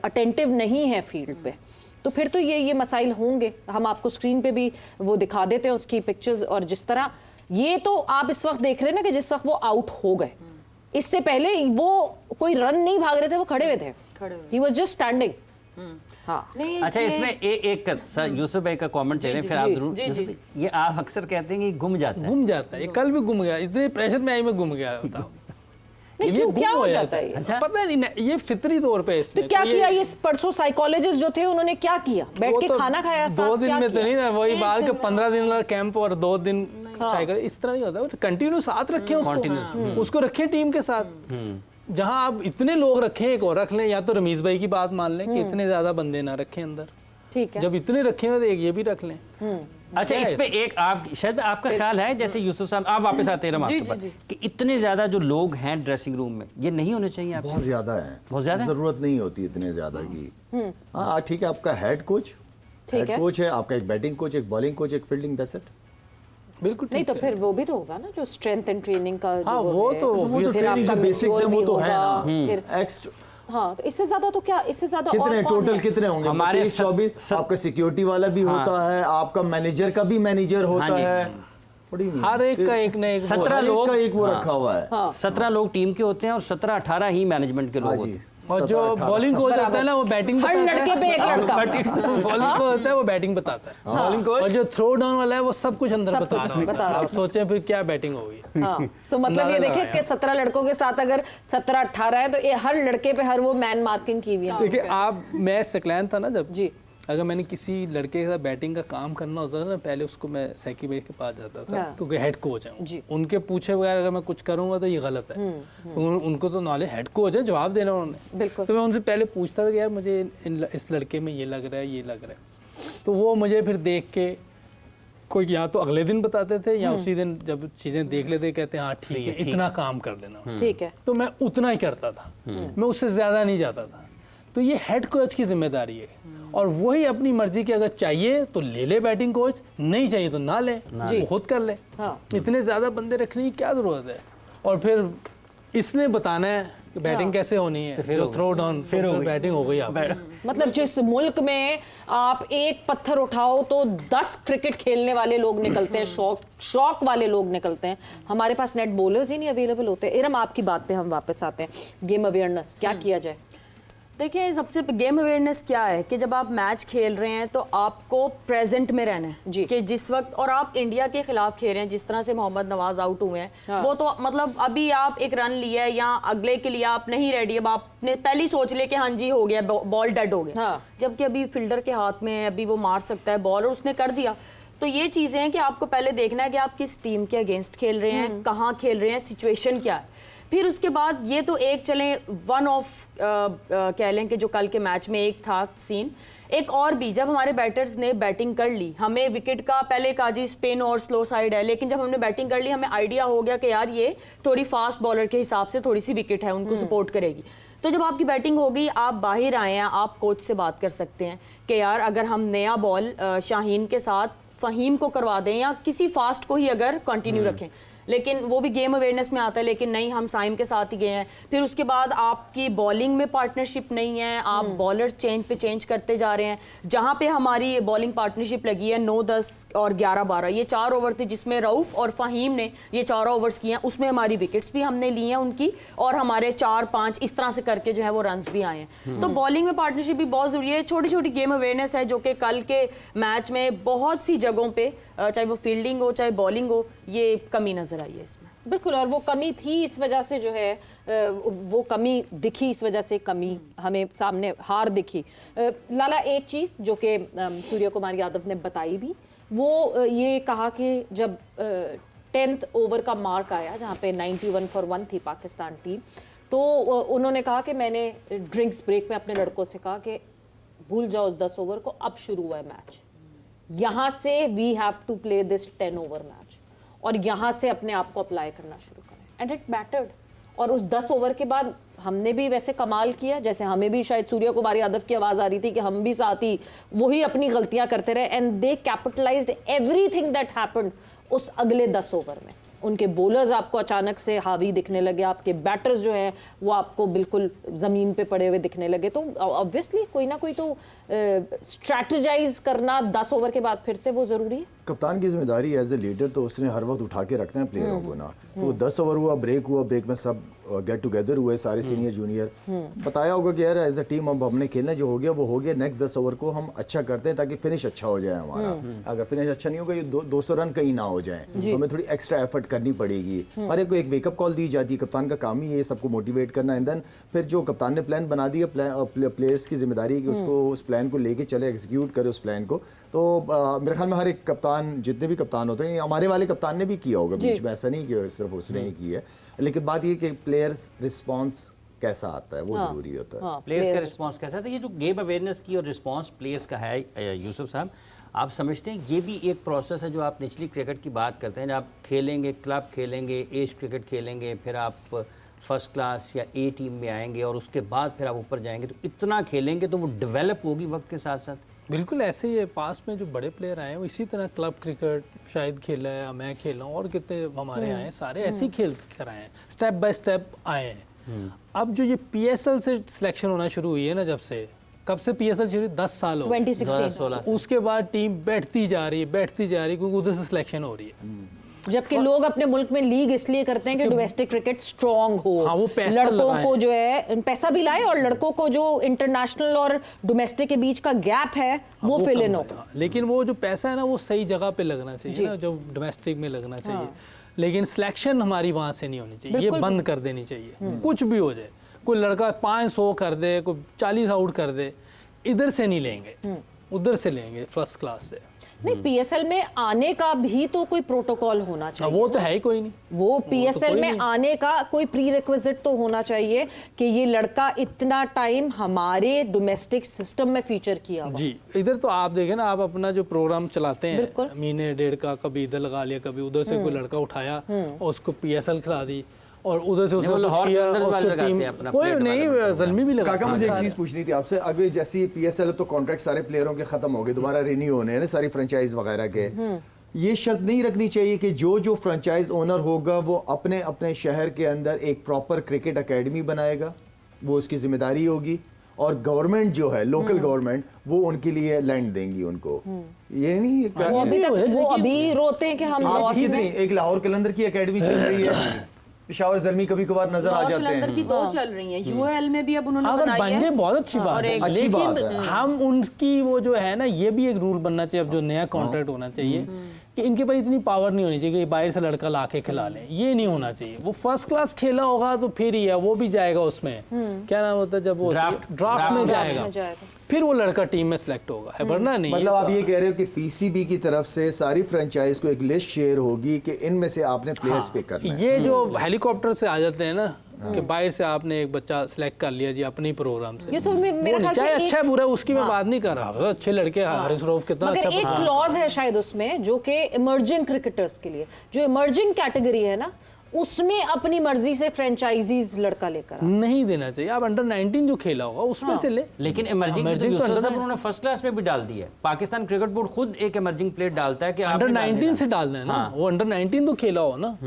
अटेंटिव नहीं है फील्ड पे, तो फिर तो ये मसाइल होंगे। हम आपको स्क्रीन पे भी वो दिखा देते हैं उसकी पिक्चर्स, और जिस तरह ये तो आप इस वक्त देख रहे हैं ना कि जिस वक्त वो आउट हो गए, इससे पहले वो कोई रन नहीं भाग रहे थे, वो खड़े हुए थे, ही वाज जस्ट स्टैंडिंग। हाँ नहीं, अच्छा, इसमें एक सर यूसुफ भाई का कमेंट ले लें, फिर आप जरूर। ये आप अक्सर कहते हैं कि गुम जाता है, गुम जाता है। ये कल भी गुम गया, इतने प्रेशर में आई मैं गुम गया था। क्यों, क्या हो जाता है? अच्छा, पता नहीं, ये फितरी तौर पे इसने तो क्या किया ये परसों साइकोलॉजिस्ट जो थे उन्होंने क्या किया? बैठ के खाना खाया साथ? 2 दिन क्या में तो किया? नहीं ना, वही बात कि 15 दिन वाला कैंप और 2 दिन साइकिल, इस तरह नहीं होता। कंटिन्यू साथ रखें उसको रखें टीम के साथ। जहां आप इतने लोग रखें, एक और रख लें, या तो रमीज भाई की बात मान लें कि इतने ज्यादा बंदे ना रखें अंदर, ठीक है। जब इतने रखे हैं तो एक ये भी रख लें। अच्छा, इस पे एक आप शायद आपका ख्याल है, जैसे यूसुफ साहब आप वापस आते हैं ना जी, आपके पास, जी। कि इतने ज्यादा जो लोग हैं ड्रेसिंग रूम में, ये नहीं होने चाहिए आपको? बहुत ज्यादा है, बहुत ज्यादा है? जरूरत नहीं होती इतने ज्यादा की। हाँ ठीक है, आपका हेड कोच, ठीक है। कोच है आपका, एक बैटिंग कोच, एक बॉलिंग कोच, एक फील्डिंग, दैट्स इट। बिल्कुल नहीं ठीक तो है। फिर वो भी तो होगा ना जो स्ट्रेंथ एंड ट्रेनिंग का जो हाँ, वो है, तो वो तो फिर ट्रेनिंग आपका जो बेसिक्स है midfield वो भी तो है होगा, ना। फिर एक्स्ट्रा हाँ, तो इससे ज्यादा तो क्या, इससे ज्यादा और कितने कौन टोटल है? कितने होंगे? हमारे 24 आपका सिक्योरिटी वाला भी होता है, आपका मैनेजर का भी मैनेजर होता जी। है। What do you mean? हर एक का एक ना एक 17 हर एक लोग का एक वो हाँ। रखा हुआ है। 17 लोग टीम के होते हैं और 17-18 ही मैनेजमेंट के हाँ लोग जी। होते हैं। और जो 17-18 बॉलिंग कोच होता है ना वो बैटिंग हर लड़के पे एक लड़का। बॉलिंग कोच होता है वो बैटिंग बताता है। बॉलिंग कोच और जो थ्रो डाउन वाला है वो सब कुछ अंदर सब बता कुछ रहा होता बता है। रहा आप सोचें फिर क्या बैटिंग होगी। हाँ, सो मतलब ये अंदाजा देखिए लगाया। कि 17 लड़कों के साथ अगर 17-18 है तो ये हर लड़के पे हर वो मैन मार्किंग की हुई है। देखिए आप, मैं सकलैन था ना जब, जी। अगर मैंने किसी लड़के के साथ बैटिंग का काम करना होता था ना, पहले उसको मैं सैकी भाई के पास जाता था, हाँ। क्योंकि हेड कोच हैं जी। उनके पूछे बगैर अगर मैं कुछ करूंगा तो ये गलत है। उनको तो नॉलेज, हेड कोच है, जवाब देना उन्होंने। बिल्कुल। तो मैं उनसे पहले पूछता था कि यार मुझे इस लड़के में ये लग रहा है, ये लग रहा है, तो वो मुझे फिर देख के कोई या तो अगले दिन बताते थे या उसी दिन जब चीज़ें देख लेते कहते हैं हाँ ठीक है, इतना काम कर देना। ठीक है। तो मैं उतना ही करता था, मैं उससे ज़्यादा नहीं जाता था। तो ये हेड कोच की जिम्मेदारी है, और वही अपनी मर्जी की, अगर चाहिए तो ले ले बैटिंग कोच, नहीं चाहिए तो ना ले, वो खुद कर ले। हाँ। इतने ज़्यादा बंदे रखने की क्या ज़रूरत है? और फिर इसने बताना है कि बैटिंग कैसे होनी है, जो थ्रो डाउन फिर बैटिंग हो गई आप। मतलब जिस मुल्क में आप एक पत्थर उठाओ तो 10 क्रिकेट खेलने वाले लोग निकलते हैं, शौक वाले लोग निकलते हैं, हमारे पास नेट बॉलर्स ही नहीं अवेलेबल होते। इरम, आपकी बात पे हम वापस आते हैं। गेम अवेयरनेस क्या किया जाए? देखिए, सबसे गेम अवेयरनेस क्या है कि जब आप मैच खेल रहे हैं तो आपको प्रेजेंट में रहना है जी। कि जिस वक्त, और आप इंडिया के खिलाफ खेल रहे हैं, जिस तरह से मोहम्मद नवाज आउट हुए हैं, हाँ। वो तो मतलब अभी आप एक रन लिया है या अगले के लिए आप नहीं रेडी, अब आपने पहले सोच लिया कि हाँ जी हो गया, बॉल डेड हो गया, हाँ। जबकि अभी फील्डर के हाथ में है, अभी वो मार सकता है बॉल, और उसने कर दिया। तो ये चीज़ें हैं कि आपको पहले देखना है कि आप किस टीम के अगेंस्ट खेल रहे हैं, कहाँ खेल रहे हैं, सिचुएशन क्या है। फिर उसके बाद ये तो एक चलें वन ऑफ कह लें कि जो कल के मैच में एक था सीन, एक और भी, जब हमारे बैटर्स ने बैटिंग कर ली, हमें विकेट का पहले कहा जी स्पिन और स्लो साइड है, लेकिन जब हमने बैटिंग कर ली हमें आइडिया हो गया कि यार ये थोड़ी फास्ट बॉलर के हिसाब से थोड़ी सी विकेट है, उनको सपोर्ट करेगी। तो जब आपकी बैटिंग हो गई, आप बाहर आए हैं, आप कोच से बात कर सकते हैं कि यार अगर हम नया बॉल शाहीन के साथ फ़हीम को करवा दें या किसी फास्ट को ही अगर कंटिन्यू रखें, लेकिन वो भी गेम अवेयरनेस में आता है, लेकिन नहीं हम साइम के साथ ही गए हैं। फिर उसके बाद आपकी बॉलिंग में पार्टनरशिप नहीं है, आप बॉलर चेंज पे चेंज करते जा रहे हैं। जहाँ पे हमारी बॉलिंग पार्टनरशिप लगी है 9, 10 और 11, 12, ये 4 ओवर थे जिसमें रऊफ और फ़हीम ने ये 4 ओवर्स किए हैं, उसमें हमारी विकेट्स भी हमने ली हैं उनकी, और हमारे 4, 5 इस तरह से करके जो है वो रन्स भी आए हैं। तो बॉलिंग में पार्टनरशिप भी बहुत ज़रूरी है। छोटी छोटी गेम अवेयरनेस है जो कि कल के मैच में बहुत सी जगहों पे, चाहे वो फील्डिंग हो चाहे बॉलिंग हो, ये कमी नजर आई है इसमें। बिल्कुल, और वो कमी थी, इस वजह से जो है वो कमी दिखी, इस वजह से कमी हमें सामने हार दिखी। लाला, एक चीज़ जो कि सूर्य कुमार यादव ने बताई भी, वो ये कहा कि जब 10th ओवर का मार्क आया जहाँ पे 91 for 1 थी पाकिस्तान टीम, तो उन्होंने कहा कि मैंने ड्रिंक्स ब्रेक में अपने लड़कों से कहा कि भूल जाओ उस 10 ओवर को, अब शुरू हुआ है मैच, यहाँ से we have to play this 10 over match, और यहाँ से अपने आप को अप्लाई करना शुरू करें, एंड इट मैटर्ड। और उस 10 ओवर के बाद हमने भी वैसे कमाल किया, जैसे हमें भी शायद सूर्य कुमार यादव की आवाज़ आ रही थी कि हम भी साथ ही वही अपनी गलतियां करते रहे, and they capitalised everything that happened उस अगले 10 ओवर में। उनके बॉलर्स आपको अचानक से हावी दिखने लगे, आपके बैटर्स जो हैं वो आपको बिल्कुल ज़मीन पे पड़े हुए दिखने लगे। तो ऑब्वियसली कोई ना कोई तो स्ट्रैटेजाइज करना 10 ओवर के बाद फिर से वो ज़रूरी है। कप्तान की जिम्मेदारी एज ए लीडर तो उसने हर वक्त उठा के रखना है प्लेयरों को ना। तो 10 ओवर हुआ, ब्रेक में सब गेट टुगेदर हुए, सारे सीनियर जूनियर, बताया होगा कि यार एज ए टीम अब हमने खेलना जो हो गया वो हो गया, नेक्स्ट 10 ओवर को हम अच्छा करते हैं ताकि फिनिश अच्छा हो जाए हमारा। अगर फिनिश अच्छा नहीं होगा, ये 200 रन कहीं ना हो जाए, तो हमें थोड़ी एक्स्ट्रा एफर्ट करनी पड़ेगी। हर एक को एक वेकअप कॉल दी जाती है, कप्तान का काम ही है सबको मोटिवेट करना। एंड देन फिर जो कप्तान ने प्लान बना दिया, प्लेयर्स की जिम्मेदारी है कि उसको उस प्लान को लेके चले, एग्जीक्यूट करे उस प्लान को। तो मेरे ख्याल में हर एक कप्तान, जितने भी कप्तान होते हैं, हमारे वाले कप्तान ने भी किया होगा बीच में, ऐसा नहीं कि सिर्फ उसने ही किया है। लेकिन बात ये कि प्लेयर्स रिस्पॉन्स कैसा आता है वो ज़रूरी होता है। प्लेयर्स का रिस्पांस कैसा था? ये जो गेम अवेयरनेस की और रिस्पांस प्लेयर्स का है यूसुफ साहब, आप समझते हैं ये भी एक प्रोसेस है जो आप निचली क्रिकेट की बात करते हैं, जब आप खेलेंगे, क्लब खेलेंगे, एज क्रिकेट खेलेंगे, फिर आप फर्स्ट क्लास या ए टीम में आएंगे और उसके बाद फिर आप ऊपर जाएंगे, तो इतना खेलेंगे तो वो डेवलप होगी वक्त के साथ साथ। बिल्कुल ऐसे ही है, पास में जो बड़े प्लेयर आए हैं वो इसी तरह क्लब क्रिकेट शायद खेला है, मैं खेला हूँ और कितने हमारे आए हैं, सारे ऐसे ही खेल कर आए हैं, स्टेप बाय स्टेप आए हैं। अब जो ये PSL से सिलेक्शन होना शुरू हुई है ना, जब से कब से PSL शुरू 10 साल हो गए, 2016 तो उसके बाद टीम बैठती जा रही है क्योंकि उधर से सिलेक्शन हो रही है। जबकि लोग अपने मुल्क में लीग इसलिए करते हैं कि डोमेस्टिक क्रिकेट स्ट्रांग हो, हाँ, वो पैसा लड़कों लगाएं। को जो है पैसा भी लाए और लड़कों को जो इंटरनेशनल और डोमेस्टिक के बीच का गैप है वो फिल इन हो। लेकिन वो जो पैसा है ना वो सही जगह पे लगना चाहिए ना, जो डोमेस्टिक में लगना चाहिए। लेकिन सिलेक्शन हमारी वहाँ से नहीं होनी चाहिए, ये बंद कर देनी चाहिए। कुछ भी हो जाए, कोई लड़का 500 कर दे, कोई 40 आउट कर दे, इधर से नहीं लेंगे, उधर से लेंगे फर्स्ट क्लास से। नहीं, PSL में आने का भी तो कोई प्रोटोकॉल होना चाहिए। वो तो है ही कोई नहीं, वो PSL कोई में नहीं। आने का कोई प्री रिक्विजिट तो होना चाहिए कि ये लड़का इतना टाइम हमारे डोमेस्टिक सिस्टम में फीचर किया हुआ। जी। इधर तो आप देखें ना, आप अपना जो प्रोग्राम चलाते बिल्कुल। हैं महीने डेढ़ का, कभी इधर लगा लिया, कभी उधर से कोई लड़का उठाया और उसको PSL खिला दी और उधर से उसने वो कुछ लाहौर किया, के अंदर वाले उसको लगाते टीम हैं अपना कोई प्लेट नहीं, वाला जल्मी भी लगा। काका मुझे एक चीज़ पूछनी थी आपसे, अभी जैसी PSL तो कॉन्ट्रैक्ट सारे प्लेयरों के खत्म हो गए, दोबारा रिन्यू होने हैं ना सारी फ्रेंचाइज वगैरह के, ये शर्त नहीं रखनी चाहिए कि जो फ्रेंचाइज ओनर होगा वो अपने अपने शहर के अंदर एक प्रॉपर क्रिकेट एकेडमी बनाएगा, वो उसकी जिम्मेदारी होगी, और गवर्नमेंट जो है लोकल गवर्नमेंट वो उनके लिए लैंड देंगी उनको। ये नहीं वो अभी तक वो अभी रोते हैं कि हम आप लॉस कितनी में। एक लाहौर कलंदर की एकेडमी चल रही है, पेशावर जलमी कभी कभार नजर आ जाते अंदर हैं। की 2 चल रही हैं, UAL में भी अब उन्होंने अगर बनाई बन जाए है। बहुत अच्छी बात और है, एक- अच्छी बात लेकिन है। हम उनकी वो जो है ना, ये भी एक रूल बनना चाहिए, अब जो नया कॉन्ट्रैक्ट होना चाहिए कि इनके पास इतनी पावर नहीं होनी चाहिए कि बाहर से लड़का ला के खिला लें, ये नहीं होना चाहिए। वो फर्स्ट क्लास खेला होगा तो फिर ही है, वो भी जाएगा उसमें, क्या नाम होता है जब वो ड्राफ्ट में ड्राफ्ट में जाएगा, फिर वो लड़का टीम में सिलेक्ट होगा, है वरना नहीं। मतलब आप ये कह रहे हो कि PCB की तरफ से सारी फ्रेंचाइज को एक लिस्ट शेयर होगी कि इनमें से आपने प्लेयर्स पिक करना है। ये जो हेलीकॉप्टर से आ जाते हैं ना कि बाहर से आपने एक बच्चा सिलेक्ट कर लिया जी अपने ही प्रोग्राम से, ये सब मेरा ख्याल चाहे से अच्छा है एक- बुरा है उसकी मैं बात नहीं कर रहा, अच्छे लड़के हारिस रऊफ कितना मगर अच्छा एक क्लॉज है शायद उसमें जो कि इमर्जिंग क्रिकेटर्स के लिए, जो इमर्जिंग कैटेगरी है ना, उसमें अपनी मर्जी से फ्रेंचाइजीज लड़का लेकर आओ। नहीं देना चाहिए। आप अंडर 19 जो खेला होगा उसमें से ले। लेकिन इमर्जिंग Emerging तो तो अंडर उन्होंने फर्स्ट क्लास में भी डाल दी है। पाकिस्तान क्रिकेट बोर्ड खुद एक इमर्जिंग प्लेयर डालता है कि अंडर आपने डालने 19 से डाला। डालना है ना, हाँ। वो अंडर 19 तो खेला हो ना,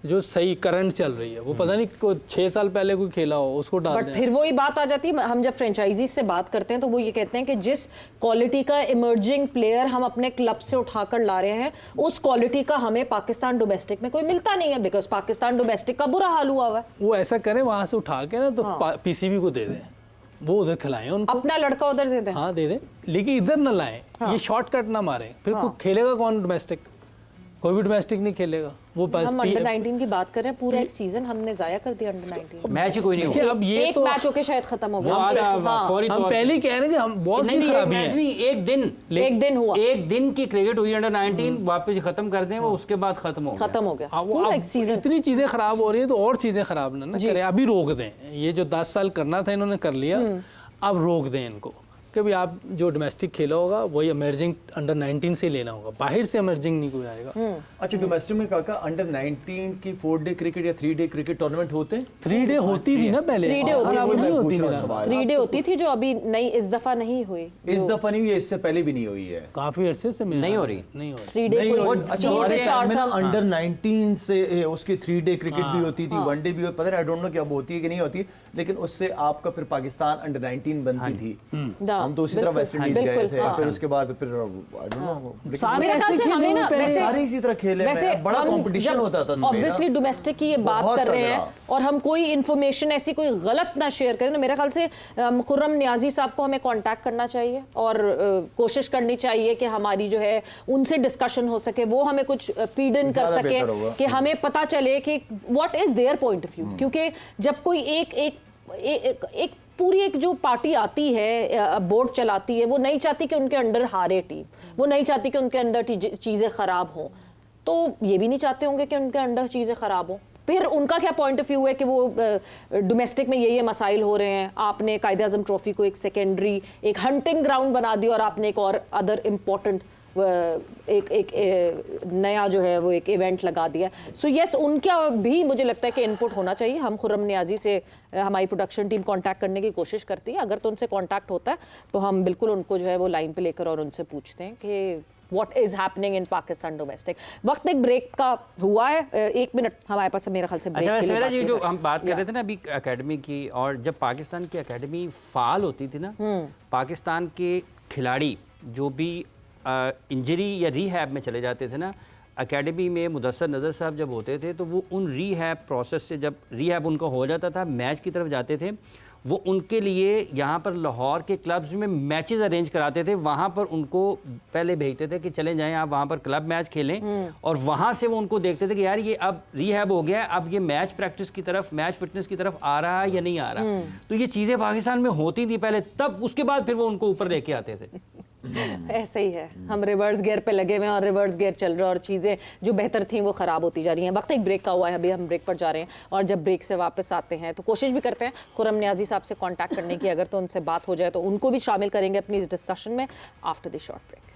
जो सही करंट चल रही है, वो पता नहीं कोई 6 साल पहले कोई खेला हो उसको डाल बट दें। फिर वही बात आ जाती है, हम जब फ्रेंचाइजीज से बात करते हैं तो वो ये कहते हैं कि जिस क्वालिटी का इमर्जिंग प्लेयर हम अपने क्लब से उठाकर ला रहे हैं, उस क्वालिटी का हमें पाकिस्तान डोमेस्टिक में कोई मिलता नहीं है, बिकॉज पाकिस्तान डोमेस्टिक का बुरा हाल हुआ हुआ है। वो ऐसा करें वहां से उठा के ना तो PCB को दे दें, वो उधर खिलाएं उनको। अपना लड़का उधर दे दें। हाँ दे दें, लेकिन इधर ना लाएं, ये शॉर्टकट ना मारें, फिर कोई खेलेगा कौन डोमेस्टिक? कोई भी डोमेस्टिक नहीं खेलेगा। वो बस हम अंडर 19 की बात कर रहे हैं, पूरा एक सीजन हमने जाया कर दिया अंडर 19। मैच ही कोई नहीं देखिए, हुआ। अब ये एक तो मैच होके शायद खत्म हो वो आज गया। हाँ, फौरी हम तौर पहले पे- ही कह रहे हैं कि हम बहुत नहीं, सी नहीं, एक खराबी मैच है। नहीं, एक दिन एक दिन हुआ, एक दिन की क्रिकेट हुई अंडर 19, वापस खत्म कर दें वो, उसके बाद खत्म हो गया। खत्म हो गया अब पूरा अब एक सीजन। इतनी चीजें खराब हो रही है तो और चीजें खराब ना करें, अभी रोक दें। ये जो 10 साल करना था इन्होंने कर लिया, अब रोक दें इनको कि भाई आप जो डोमेस्टिक खेला होगा वही इमर्जिंग अंडर 19 से लेना होगा, बाहर से इमर्जिंग नहीं कोई आएगा। अच्छा, डोमेस्टिक में काका अंडर 19 की 4 डे क्रिकेट या 3 डे क्रिकेट टूर्नामेंट होते हैं? 3 डे होती थी ना पहले, 3 डे होती अब थी नहीं ना। होती पूछ रहा मेरा। हूँ सवाल। 3 डे होती थी जो अभी नई इस दफा नहीं हुई। इस दफा नहीं हुई है, इससे पहले भी नहीं हुई है। काफी अरसे से नहीं हो रही। नहीं हो रही। 3 डे नहीं कोई हो- अच्छा, 3 हमारे से टाइम 4 में ना साल। अंडर 19 से उसकी 3 डे क्रिकेट भी होती थी, 1 डे भी होती, पता नहीं, आई डोंट नो कि अब होती है कि नहीं होती, लेकिन उससे आपका फिर पाकिस्तान अंडर 19 बनती थी। हम तो उसी तरह वेस्ट इंडीज गए थे, फिर उसके बाद फिर आई डोंट नो, सारे मेरे ख्याल ऐसे से हमें खेले ना हुए वैसे सारे इसी तरह खेले वैसे हैं, बड़ा हम कंपटीशन जब होता था इसमें ना। ऑब्वियसली डोमेस्टिक की ये बात बहुत कर रहे हैं तगड़ा। और हम कोई इन्फॉर्मेशन ऐसी कोई गलत ना शेयर करें, तो मेरे ख्याल से खुर्रम नियाजी साहब को हमें कांटेक्ट करना चाहिए और कोशिश करनी चाहिए कि हमारी जो है उनसे डिस्कशन हो सके, वो हमें कुछ फीड इन कर ज़्यादा सके बेहतर होगा। कि हमें पता चले कि what is their point of view. क्योंकि जब कोई एक पूरी एक जो पार्टी आती है, बोर्ड चलाती है, वो नहीं चाहती कि उनके अंडर हारे टीम, वो नहीं चाहती कि उनके अंदर चीज़ें ख़राब हों, तो ये भी नहीं चाहते होंगे कि उनके अंडर चीज़ें ख़राब हों। फिर उनका क्या पॉइंट ऑफ व्यू है कि वो डोमेस्टिक में ये मसाइल हो रहे हैं, आपने कायदे आज़म ट्रॉफी को एक सेकेंडरी एक हंटिंग ग्राउंड बना दिया और आपने एक और अदर इम्पोर्टेंट एक नया जो है वो एक इवेंट लगा दिया। सो यस, उनका भी मुझे लगता है कि इनपुट होना चाहिए। हम खुर्रम नियाज़ी से हमारी प्रोडक्शन टीम कांटेक्ट करने की कोशिश करती है, अगर तो उनसे कांटेक्ट होता है तो हम बिल्कुल उनको जो है वो लाइन पे लेकर और उनसे पूछते हैं कि what is happening in Pakistan domestic. वक्त एक ब्रेक का हुआ है, 1 मिनट हमारे पास मेरे ख्याल से ब्रेक अच्छा के लिए सवेरा जी, बाकी जो है। हम बात कर रहे थे ना अभी एकेडमी की, और जब पाकिस्तान की एकेडमी फाल होती थी ना, पाकिस्तान के खिलाड़ी जो भी इंजरी या रीहैब में चले जाते थे ना, एकेडमी में मुदस्सर नज़र साहब जब होते थे तो वो उन रीहैब प्रोसेस से, जब रीहैब उनका हो जाता था, मैच की तरफ जाते थे, वो उनके लिए यहाँ पर लाहौर के क्लब्स में मैचेस अरेंज कराते थे। वहाँ पर उनको पहले भेजते थे कि चले जाएं आप वहाँ पर क्लब मैच खेलें, और वहाँ से वो उनको देखते थे कि यार ये अब रीहैब हो गया है, अब ये मैच प्रैक्टिस की तरफ, मैच फिटनेस की तरफ आ रहा है या नहीं आ रहा। तो ये चीज़ें पाकिस्तान में होती थी पहले, तब उसके बाद फिर वो उनको ऊपर लेके आते थे। ऐसे ही है, हम रिवर्स गियर पे लगे हुए हैं और रिवर्स गियर चल रहा है और चीज़ें जो बेहतर थी वो ख़राब होती जा रही हैं। वक्त एक ब्रेक का हुआ है, अभी हम ब्रेक पर जा रहे हैं और जब ब्रेक से वापस आते हैं तो कोशिश भी करते हैं खुर्रम नियाज़ी साहब से कांटेक्ट करने की, अगर तो उनसे बात हो जाए तो उनको भी शामिल करेंगे अपनी इस डिस्कशन में after the short break.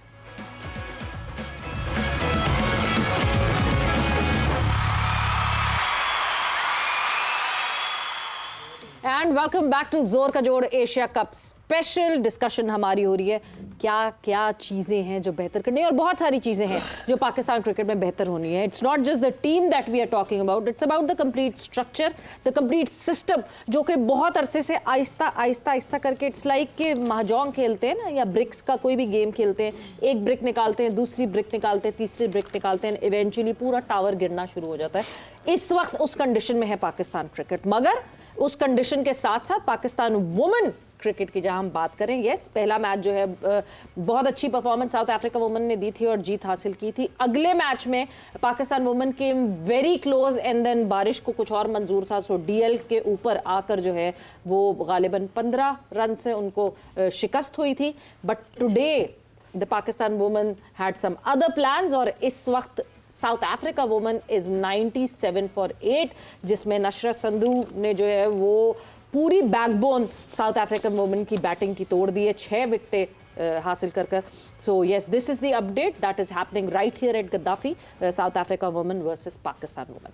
And welcome back to जोर का जोड़ एशिया कप स्पेशल डिस्कशन। हमारी हो रही है क्या क्या चीज़ें हैं जो बेहतर करनी है, और बहुत सारी चीज़ें हैं जो पाकिस्तान क्रिकेट में बेहतर होनी है। It's not just the team that we are talking about, it's about the complete structure, the complete system, जो कि बहुत अरसे से आहिस्ता आहिस्ता आहिस्ता करके, इट्स लाइक कि महजोंग खेलते हैं ना, या ब्रिक्स का कोई भी गेम खेलते हैं, एक ब्रिक निकालते हैं, दूसरी ब्रिक निकालते हैं, तीसरी ब्रिक निकालते हैं, इवेंचुअली पूरा टावर गिरना शुरू हो जाता है। इस वक्त उस कंडीशन में है पाकिस्तान क्रिकेट, मगर उस कंडीशन के साथ साथ पाकिस्तान वुमेन क्रिकेट की जहां हम बात करें, यस, पहला मैच जो है बहुत अच्छी परफॉर्मेंस साउथ अफ्रीका वुमेन ने दी थी और जीत हासिल की थी। अगले मैच में Pakistan women came very close and then बारिश को कुछ और मंजूर था, सो डीएल के ऊपर आकर जो है वो गालिबन 15 रन से उनको शिकस्त हुई थी। But today the Pakistan women had some other plans, और इस वक्त South Africa women is 97 for 8, जिसमें नशरत संधू ने जो है वो पूरी बैकबोन साउथ अफ्रीकन वुमेन की बैटिंग की तोड़ दी है, 6 विकेटें हासिल कर। So yes, this is the update that is happening right here at Gaddafi, South Africa women versus Pakistan women.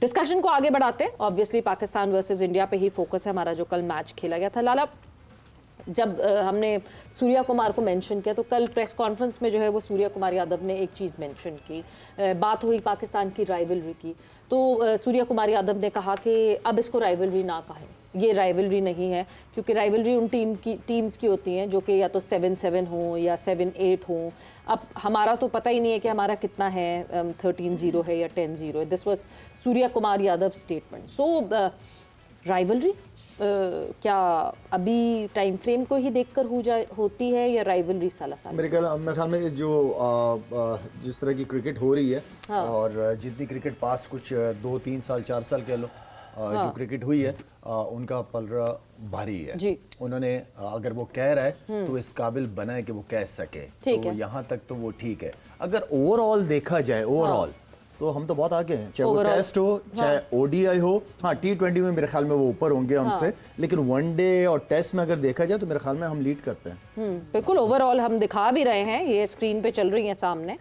Discussion को आगे बढ़ाते हैं। ऑब्वियसली पाकिस्तान वर्सेस इंडिया पे ही फोकस है हमारा, जो कल मैच खेला गया था। लाला, जब हमने सूर्या कुमार को मेंशन किया तो कल प्रेस कॉन्फ्रेंस में जो है वो सूर्या कुमार यादव ने एक चीज़ मेंशन की, बात हुई पाकिस्तान की राइवलरी की, तो सूर्या कुमार यादव ने कहा कि अब इसको राइवलरी ना कहें, ये राइवलरी नहीं है, क्योंकि राइवलरी उन टीम्स की होती हैं जो कि या तो 7-7 हो या 7-8 हो। अब हमारा तो पता ही नहीं है कि हमारा कितना है, 13-0 है या 10-0 है। This was Surya Kumar Yadav statement. So rivalry क्या अभी टाइम फ्रेम को ही देखकर होती है या राइवलरी साल मेरे ख्याल में जिस तरह की क्रिकेट हो रही है, हाँ। और जितनी क्रिकेट पास कुछ 2-3 साल 4 साल कह लो, हाँ। जो क्रिकेट हुई है उनका पलड़ा भारी है जी। उन्होंने अगर वो कह रहा है तो इस काबिल बना है कि वो कह सके, तो यहाँ तक तो वो ठीक है। अगर ओवरऑल देखा जाए, ओवरऑल तो हम तो बहुत आगे हैं, चाहे वो टेस्ट हो, चाहे ओडीआई हो। हाँ, T20 में मेरे ख्याल में वो ऊपर होंगे हमसे, हाँ। लेकिन वनडे और टेस्ट में अगर देखा जाए तो मेरे ख्याल में हम लीड करते हैं। बिल्कुल, ओवरऑल हम दिखा भी रहे हैं, ये स्क्रीन पे चल रही है सामने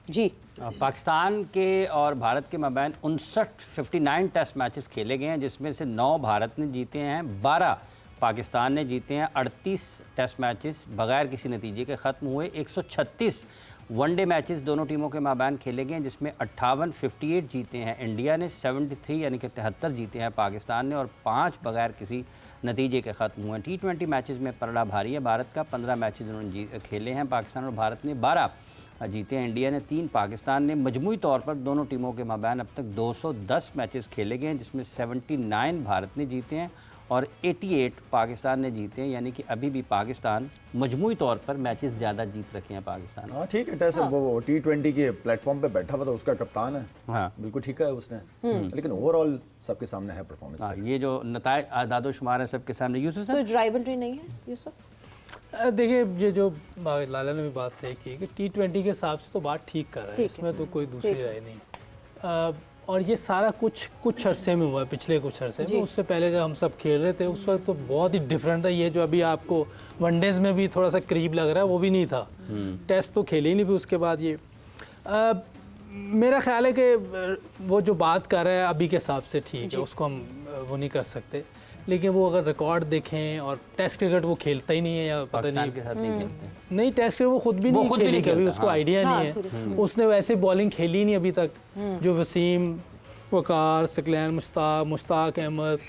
जी। पाकिस्तान के और भारत के मबैन 59 टेस्ट मैचेस खेले गए हैं, जिसमें से 9 भारत ने जीते हैं, 12 पाकिस्तान ने जीते हैं। 38 टेस्ट मैचेस बगैर किसी नतीजे के ख़त्म हुए। 136 वनडे मैचेस दोनों टीमों के माबैन खेले गए हैं, जिसमें 58 जीते हैं इंडिया ने, 73 यानी कि 73 जीते हैं पाकिस्तान ने, और 5 बगैर किसी नतीजे के ख़त्म हुए हैं। T20 मैचेस में पलड़ा भारी है भारत का, 15 मैचेस उन्होंने खेले हैं पाकिस्तान और भारत ने, 12 जीते हैं इंडिया ने, 3 पाकिस्तान ने। मजमूई तौर पर दोनों टीमों के माबैन अब तक 210 मैचेस खेले गए हैं, जिसमें 79 भारत ने जीते हैं और 88 पाकिस्तान ने जीते हैं, यानी कि अभी भी पाकिस्तान मजमूई तौर पर मैचेस ज़्यादा जीत रखे हैं पाकिस्तान। हाँ ठीक है, टेस्ट वो T20 के प्लेटफॉर्म पे बैठा हुआ था, उसका कप्तान है, हाँ बिल्कुल ठीक है उसने, लेकिन ओवरऑल सबके सामने है परफॉर्मेंस। हाँ, ये जो नतायज आदादो शुमार है सबके सामने। यूसुफ साहब, राइवलरी नहीं है यूसुफ? देखिए, ये जो लाला ने भी बात सही की कि T20 के हिसाब से तो बात ठीक कर रहा है, इसमें तो कोई दूसरी राय नहीं। और ये सारा कुछ अरसे में हुआ है, पिछले कुछ अरसे में। उससे पहले जब हम सब खेल रहे थे उस वक्त तो बहुत ही डिफरेंट था। ये जो अभी आपको वनडेज में भी थोड़ा सा करीब लग रहा है वो भी नहीं था। टेस्ट तो खेले ही नहीं, फिर उसके बाद ये मेरा ख्याल है कि वो जो बात कर रहा है अभी के हिसाब से ठीक है, उसको हम वो नहीं कर सकते। लेकिन वो अगर रिकॉर्ड देखें और टेस्ट क्रिकेट वो खेलता ही नहीं है या पता नहीं के साथ नहीं खेलते। नहीं, टेस्ट क्रिकेट वो खुद भी नहीं खेली कभी, उसको आइडिया नहीं है। उसने वैसे बॉलिंग खेली नहीं अभी तक जो वसीम, वकार, सकलैन, मुश्ताक अहमद,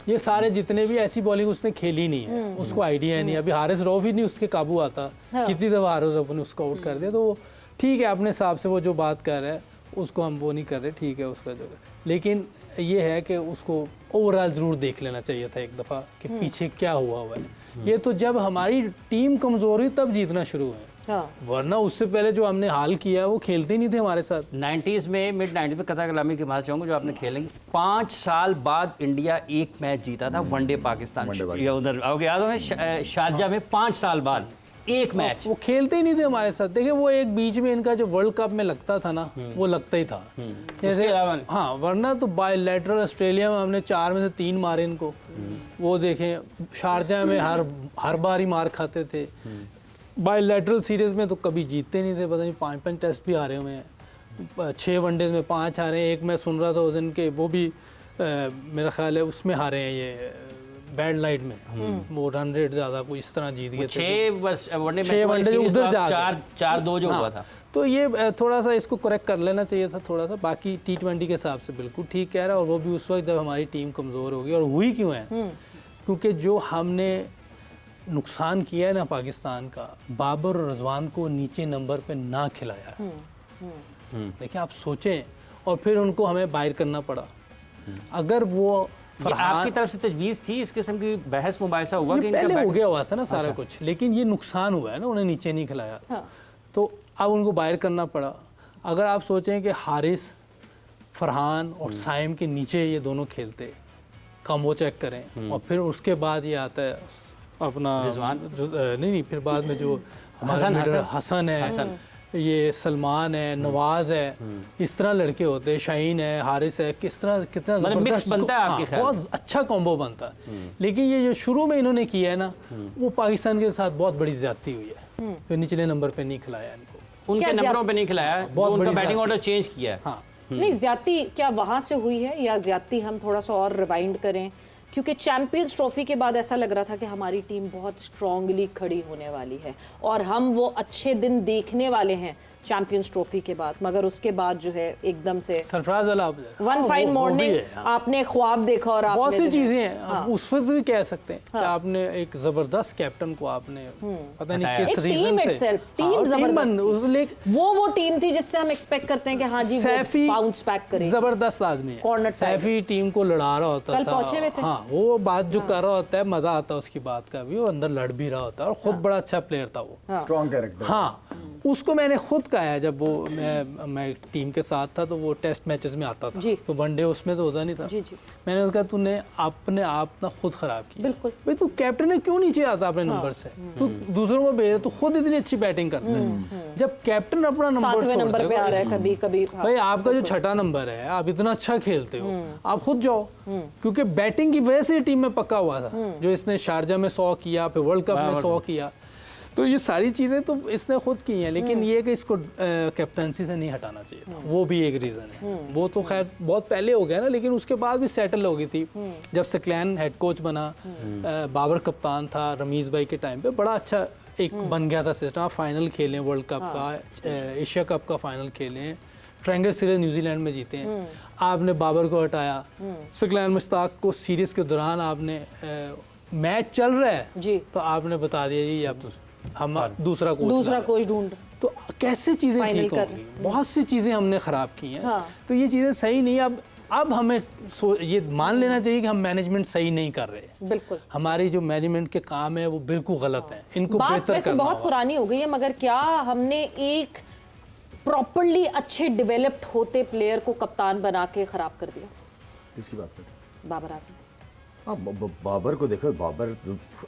ये सारे जितने भी ऐसी बॉलिंग उसने खेली नहीं है, उसको आइडिया नहीं है। अभी हारिस रऊफ ही नहीं उसके काबू आता, कितनी दफ़ा हारिस रऊफ ने उसको आउट कर दिया। तो ठीक है, अपने हिसाब से वो जो बात कर रहा है उसको हम वो नहीं कर रहे, ठीक है उसका जो। लेकिन ये है कि उसको ओवरऑल ज़रूर देख लेना चाहिए था एक दफ़ा कि पीछे क्या हुआ है। ये तो जब हमारी टीम कमज़ोर हुई तब जीतना शुरू हुआ, वरना उससे पहले जो हमने हाल किया वो खेलते ही नहीं थे हमारे साथ। 90s में, मिड 90s में कतर कलामी की बात चाहूँगा जो आपने खेलेंगे। 5 साल बाद इंडिया एक मैच जीता था वनडे पाकिस्तान, या उधर आओगे याद है शारजा में 5 साल बाद एक मैच। वो खेलते ही नहीं थे हमारे साथ। देखिए वो एक बीच में इनका जो वर्ल्ड कप में लगता था ना, वो लगता ही था जैसे। हाँ, वरना तो बायलैटरल ऑस्ट्रेलिया में हमने 4 में से 3 मारे इनको। वो देखें शारजा में हर बार ही मार खाते थे। बायलैटरल सीरीज में तो कभी जीतते नहीं थे, पता नहीं 5 टेस्ट भी हारे हुए हैं, 6 वनडेज में 5 हारे हैं। एक मैं सुन रहा था उस दिन के, वो भी मेरा ख्याल है उसमें हारे हैं ये बैड लाइट में, वो रन रेट ज्यादा कोई इस तरह जीत गए थे। 6 वनडे उधर जा 4-2 जो हुआ था। तो ये थोड़ा सा इसको करेक्ट कर लेना चाहिए था थोड़ा सा। बाकी T20 के हिसाब से बिल्कुल ठीक कह रहा है, और वो भी उस वक्त जब हमारी टीम कमज़ोर होगी। और हुई क्यों है? क्योंकि जो हमने नुकसान किया है ना पाकिस्तान का, बाबर और रजवान को नीचे नंबर पे ना खिलाया। देखिए आप सोचें, और फिर उनको हमें बाहर करना पड़ा। अगर वो आपकी तरफ से तजवीज़ थी, इस किस्म की बहस मुबाहिसा हुआ कि पहले हो गया हुआ था ना सारा कुछ, लेकिन ये नुकसान हुआ है ना, उन्हें नीचे नहीं खिलाया। तो अब उनको बाहर करना पड़ा। अगर आप सोचें कि हारिस, फरहान और साइम के नीचे ये दोनों खेलते, कम वो चेक करें, और फिर उसके बाद ये आता है अपना नहीं, फिर बाद में जो हसन है, ये सलमान है, नवाज है, इस तरह लड़के होते हैं, शाहीन है, हारिस है, किस तरह कितना मिक्स बनता है आपके ख्याल? बहुत अच्छा कॉम्बो बनता है। लेकिन ये जो शुरू में इन्होंने किया है ना, वो पाकिस्तान के साथ बहुत बड़ी ज्यादती हुई है। तो निचले नंबर पे नहीं खिलाया इनको, उनके नंबरों पे नहीं खिलाया, बहुत उनका बैटिंग ऑर्डर चेंज किया है। हाँ, नहीं, ज्यादती क्या वहां से हुई है, या ज्यादती हम थोड़ा सा और रिवाइंड करें? क्योंकि चैंपियंस ट्रॉफी के बाद ऐसा लग रहा था कि हमारी टीम बहुत स्ट्रांगली खड़ी होने वाली है और हम वो अच्छे दिन देखने वाले हैं चैंपियंस ट्रॉफी के बाद, मगर उसके बाद जो है एकदम से सरफराज अला वन फाइन मॉर्निंग आपने ख्वाब देखा और बहुत सी चीजें हैं। आप उस वक्त भी कह सकते हैं कि आपने एक जबरदस्त कैप्टन को आपने पता नहीं किस रीजन से, टीम जबरदस्त, वो टीम थी जिससे हम एक्सपेक्ट करते हैं कि हाँ जी सैफी बाउंस बैक करें। जबरदस्त आदमी है सैफी, टीम को लड़ा रहा होता था। हाँ, वो बात जो कर रहा होता है, मजा आता है उसकी बात का भी, वो अंदर लड़ भी रहा होता है, और खुद बड़ा अच्छा प्लेयर था वो, स्ट्रॉन्ग कैरेक्टर। हाँ, उसको मैंने खुद कहा है, जब वो मैं टीम के साथ था तो वो टेस्ट मैचेस में आता था, तो वनडे उसमें तो होता नहीं था। मैंने उसका तूने अपने आप ना खुद खराब किया। बिल्कुल भाई, तू कैप्टन है, क्यों नीचे आता अपने नंबर से? तू दूसरों को भेज, तू खुद इतनी अच्छी बैटिंग करता है। जब कैप्टन अपना नंबर पे आ रहा है कभी कभी, भाई आपका जो 6ठा नंबर है, आप इतना अच्छा खेलते हो, आप खुद जाओ, क्योंकि बैटिंग की वजह से टीम में पक्का हुआ था। जो इसने शारजा में 100 किया, फिर वर्ल्ड कप में 100 किया, तो ये सारी चीज़ें तो इसने खुद की हैं। लेकिन ये कि इसको कैप्टनसी से नहीं हटाना चाहिए था, वो भी एक रीज़न है। वो तो खैर बहुत पहले हो गया ना, लेकिन उसके बाद भी सेटल हो गई थी। जब सकलैन हेड कोच बना, बाबर कप्तान था, रमीज़ भाई के टाइम पे बड़ा अच्छा एक बन गया था सिस्टम। आप फाइनल खेलें वर्ल्ड कप का, एशिया कप का फाइनल खेलें, ट्रायंगल सीरीज न्यूजीलैंड में जीते हैं, आपने बाबर को हटाया। सकलैन मुश्ताक को सीरीज के दौरान आपने मैच चल रहा है जी, तो आपने बता दिया जी अब तो हम दूसरा कोच ढूंढ। तो कैसे चीजें ठीक होंगी? बहुत सी चीजें हमने खराब की हैं। हाँ। तो ये चीजें सही नहीं। अब हमें ये मान लेना चाहिए कि हम मैनेजमेंट सही नहीं कर रहे। बिल्कुल, हमारी जो मैनेजमेंट के काम है वो बिल्कुल गलत है। इनको बेहतर करना बहुत पुरानी हो गई है, मगर क्या हमने एक प्रॉपर्ली अच्छे डेवलप्ड होते प्लेयर को कप्तान बना के खराब कर दिया? किसकी बात करते हैं? बाबर आजम। हाँ, बाबर को देखो, बाबर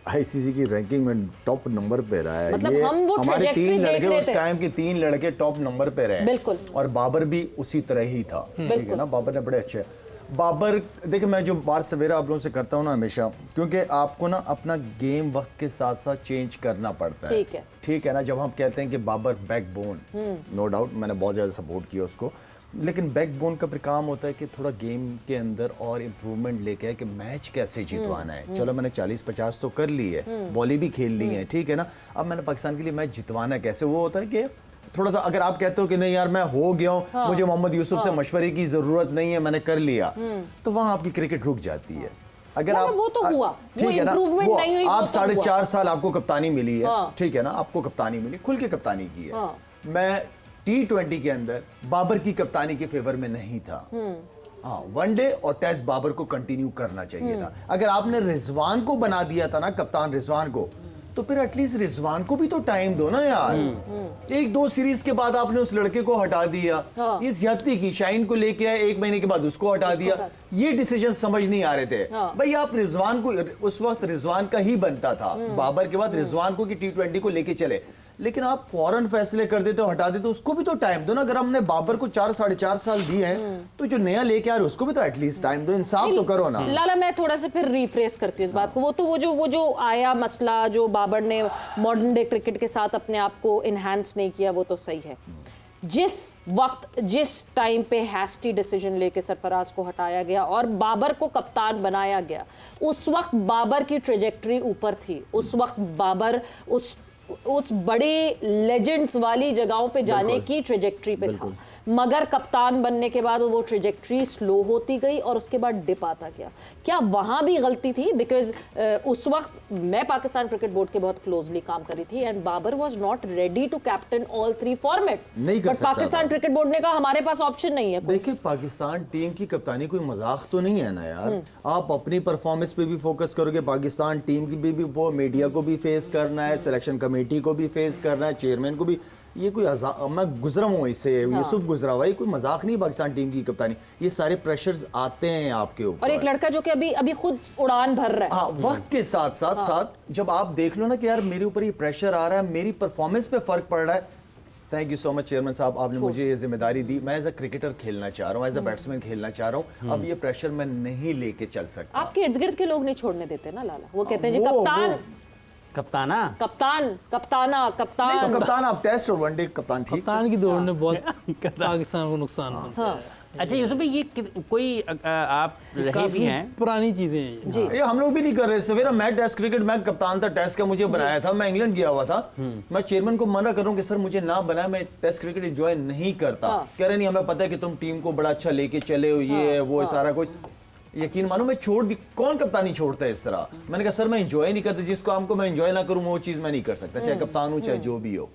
आईसीसी की रैंकिंग में टॉप नंबर पे रहा है। मतलब ये हम वो हमारे trajectory 3 देख लड़के रहे उस थे। टाइम के 3 लड़के टॉप नंबर पे रहे, बिल्कुल। और बाबर भी उसी तरह ही था, ठीक है ना। बाबर ने बड़े अच्छे, बाबर देखिए, मैं जो बात सवेरा आप लोगों से करता हूँ ना हमेशा, क्योंकि आपको ना अपना गेम वक्त के साथ साथ चेंज करना पड़ता है, ठीक है ना। जब हम कहते हैं कि बाबर बैकबोन, नो डाउट मैंने बहुत ज़्यादा सपोर्ट किया उसको, लेकिन बैकबोन का फिर काम होता है कि थोड़ा गेम के अंदर और इम्प्रूवमेंट लेके आए कि मैच कैसे जितवाना है। चलो मैंने 40-50 तो कर ली है, बॉली भी खेल ली है, ठीक है ना। अब मैंने पाकिस्तान के लिए मैच जितवाना है कैसे, वो होता है कि थोड़ा सा अगर आप कहते हो कि नहीं यार मैं हो गया हूँ, मुझे मोहम्मद यूसुफ से मशवरे की जरूरत नहीं है, मैंने कर लिया, तो वहां आपकी क्रिकेट रुक जाती है। अगर आप वो तो हुआ, ठीक है ना, improvement नहीं हुई, आप वो तो 4.5 साल आपको कप्तानी मिली है, हाँ। ठीक है ना, आपको कप्तानी मिली, खुल के कप्तानी की है। हाँ। मैं T20 के अंदर बाबर की कप्तानी के फेवर में नहीं था। हाँ, वनडे और टेस्ट बाबर को कंटिन्यू करना चाहिए था। अगर आपने रिजवान को बना दिया था ना, कप्तान रिजवान को, तो फिर एटलीस्ट रिजवान को भी तो टाइम दो ना यार। 1-2 सीरीज के बाद आपने उस लड़के को हटा दिया, ये ज्यादती की। शाहीन को लेके आए, 1 महीने के बाद उसको हटा दिया, ये डिसीजन समझ नहीं आ रहे थे। भाई आप रिजवान को, उस वक्त रिजवान का ही बनता था, बाबर के बाद रिजवान को कि T20 को लेके चले, लेकिन आप फौरन फैसले कर देते हो, हटा देते हो, उसको भी तो टाइम दो ना। अगर हमने बाबर को 4-4.5 साल दिए हैं, तो जो नया लेके आ रहे उसको भी तो एटलीस्ट टाइम दो, इंसाफ तो करो ना। लाला मैं थोड़ा सा फिर रिफ्रेश करती हूँ इस बात को। वो जो आया मसला, जो बाबर ने मॉडर्न डे क्रिकेट के साथ अपने आप को इनहैंस नहीं किया, वो तो सही है। जिस वक्त जिस टाइम पे हैस्टी डिसीजन लेके सरफराज को हटाया गया और बाबर को कप्तान बनाया गया, उस वक्त बाबर की ट्रेजेक्टरी ऊपर थी। उस वक्त बाबर उस बड़े लेजेंड्स वाली जगहों पे जाने की ट्रेजेक्टरी पे था, मगर कप्तान बनने के बाद वो ट्रेजेक्टरी स्लो होती गई और उसके बाद डिप आता गया। क्या वहां भी गलती थी? बिकॉज उस वक्त मैं पाकिस्तान क्रिकेट बोर्ड के बहुत क्लोजली काम करी थी and Babar was not ready to captain all 3 formats. नहीं कर बट सकता पाकिस्तान क्रिकेट बोर्ड ने कहा हमारे पास ऑप्शन नहीं है। देखिए, पाकिस्तान टीम की कप्तानी कोई मजाक तो नहीं है ना यार। आप अपनी परफॉर्मेंस पे भी फोकस करोगे, पाकिस्तान टीम की भी वो मीडिया को भी फेस करना है, सिलेक्शन कमेटी को भी फेस करना है, चेयरमैन को भी। ये कोई मैं गुजरा हूँ इससे, यूसुफ गुजरा हुआ, ये कोई मजाक नहीं पाकिस्तान टीम की कप्तानी। ये सारे प्रेशर्स आते हैं आपके ऊपर। और एक लड़का जो कि अभी खुद उड़ान भर रहा है। हाँ, वक्त के साथ साथ जब आप देख लो ना कि यार मेरे ऊपर ये प्रेशर आ रहा है, मेरी परफॉर्मेंस पे फर्क पड़ रहा है। Thank you so much chairman साहब, आपने मुझे ये जिम्मेदारी दी। मैं एज अ क्रिकेटर खेलना चाह रहा हूँ, एज अ बैट्समैन खेलना चाह रहा हूँ। अब ये प्रेशर मैं नहीं लेके चल सकता। आपके इर्द गिर्द के लोग नहीं छोड़ने देते ना लाला, वो कहते हैं जी वो- कप्तान कप्ताना कप्ताना नहीं तो कप्तान आप टेस्ट और वनडे कप्तान ठीक। कप्तान की दौड़ ने बहुत पाकिस्तान को नुकसान पहुंचाया है। अच्छा यूसुफ भाई, ये कोई आप रहे काफी भी हैं, पुरानी चीजें हैं ये। ये हम लोग भी नहीं कर रहे। सवेरा मैं टेस्ट क्रिकेट, मैं कप्तान था, टेस्ट का मुझे बनाया था, मैं इंग्लैंड गया हुआ था। मैं चेयरमैन को मना कर रहा हूँ कि सर मुझे ना बनाया, मैं टेस्ट क्रिकेट एंजॉय नहीं करता। कह रहे नहीं, हमें पता है कि तुम टीम को बड़ा अच्छा लेके चले हो, ये है वो है सारा कुछ। यकीन मानो मैं छोड़ दी, कौन कप्तानी छोड़ता है इस तरह। मैंने कहा सर मैं एंजॉय नहीं करता, जिस काम को मैं एंजॉय ना करूँ वो चीज़ मैं नहीं कर सकता, चाहे कप्तान हूँ चाहे जो भी हो।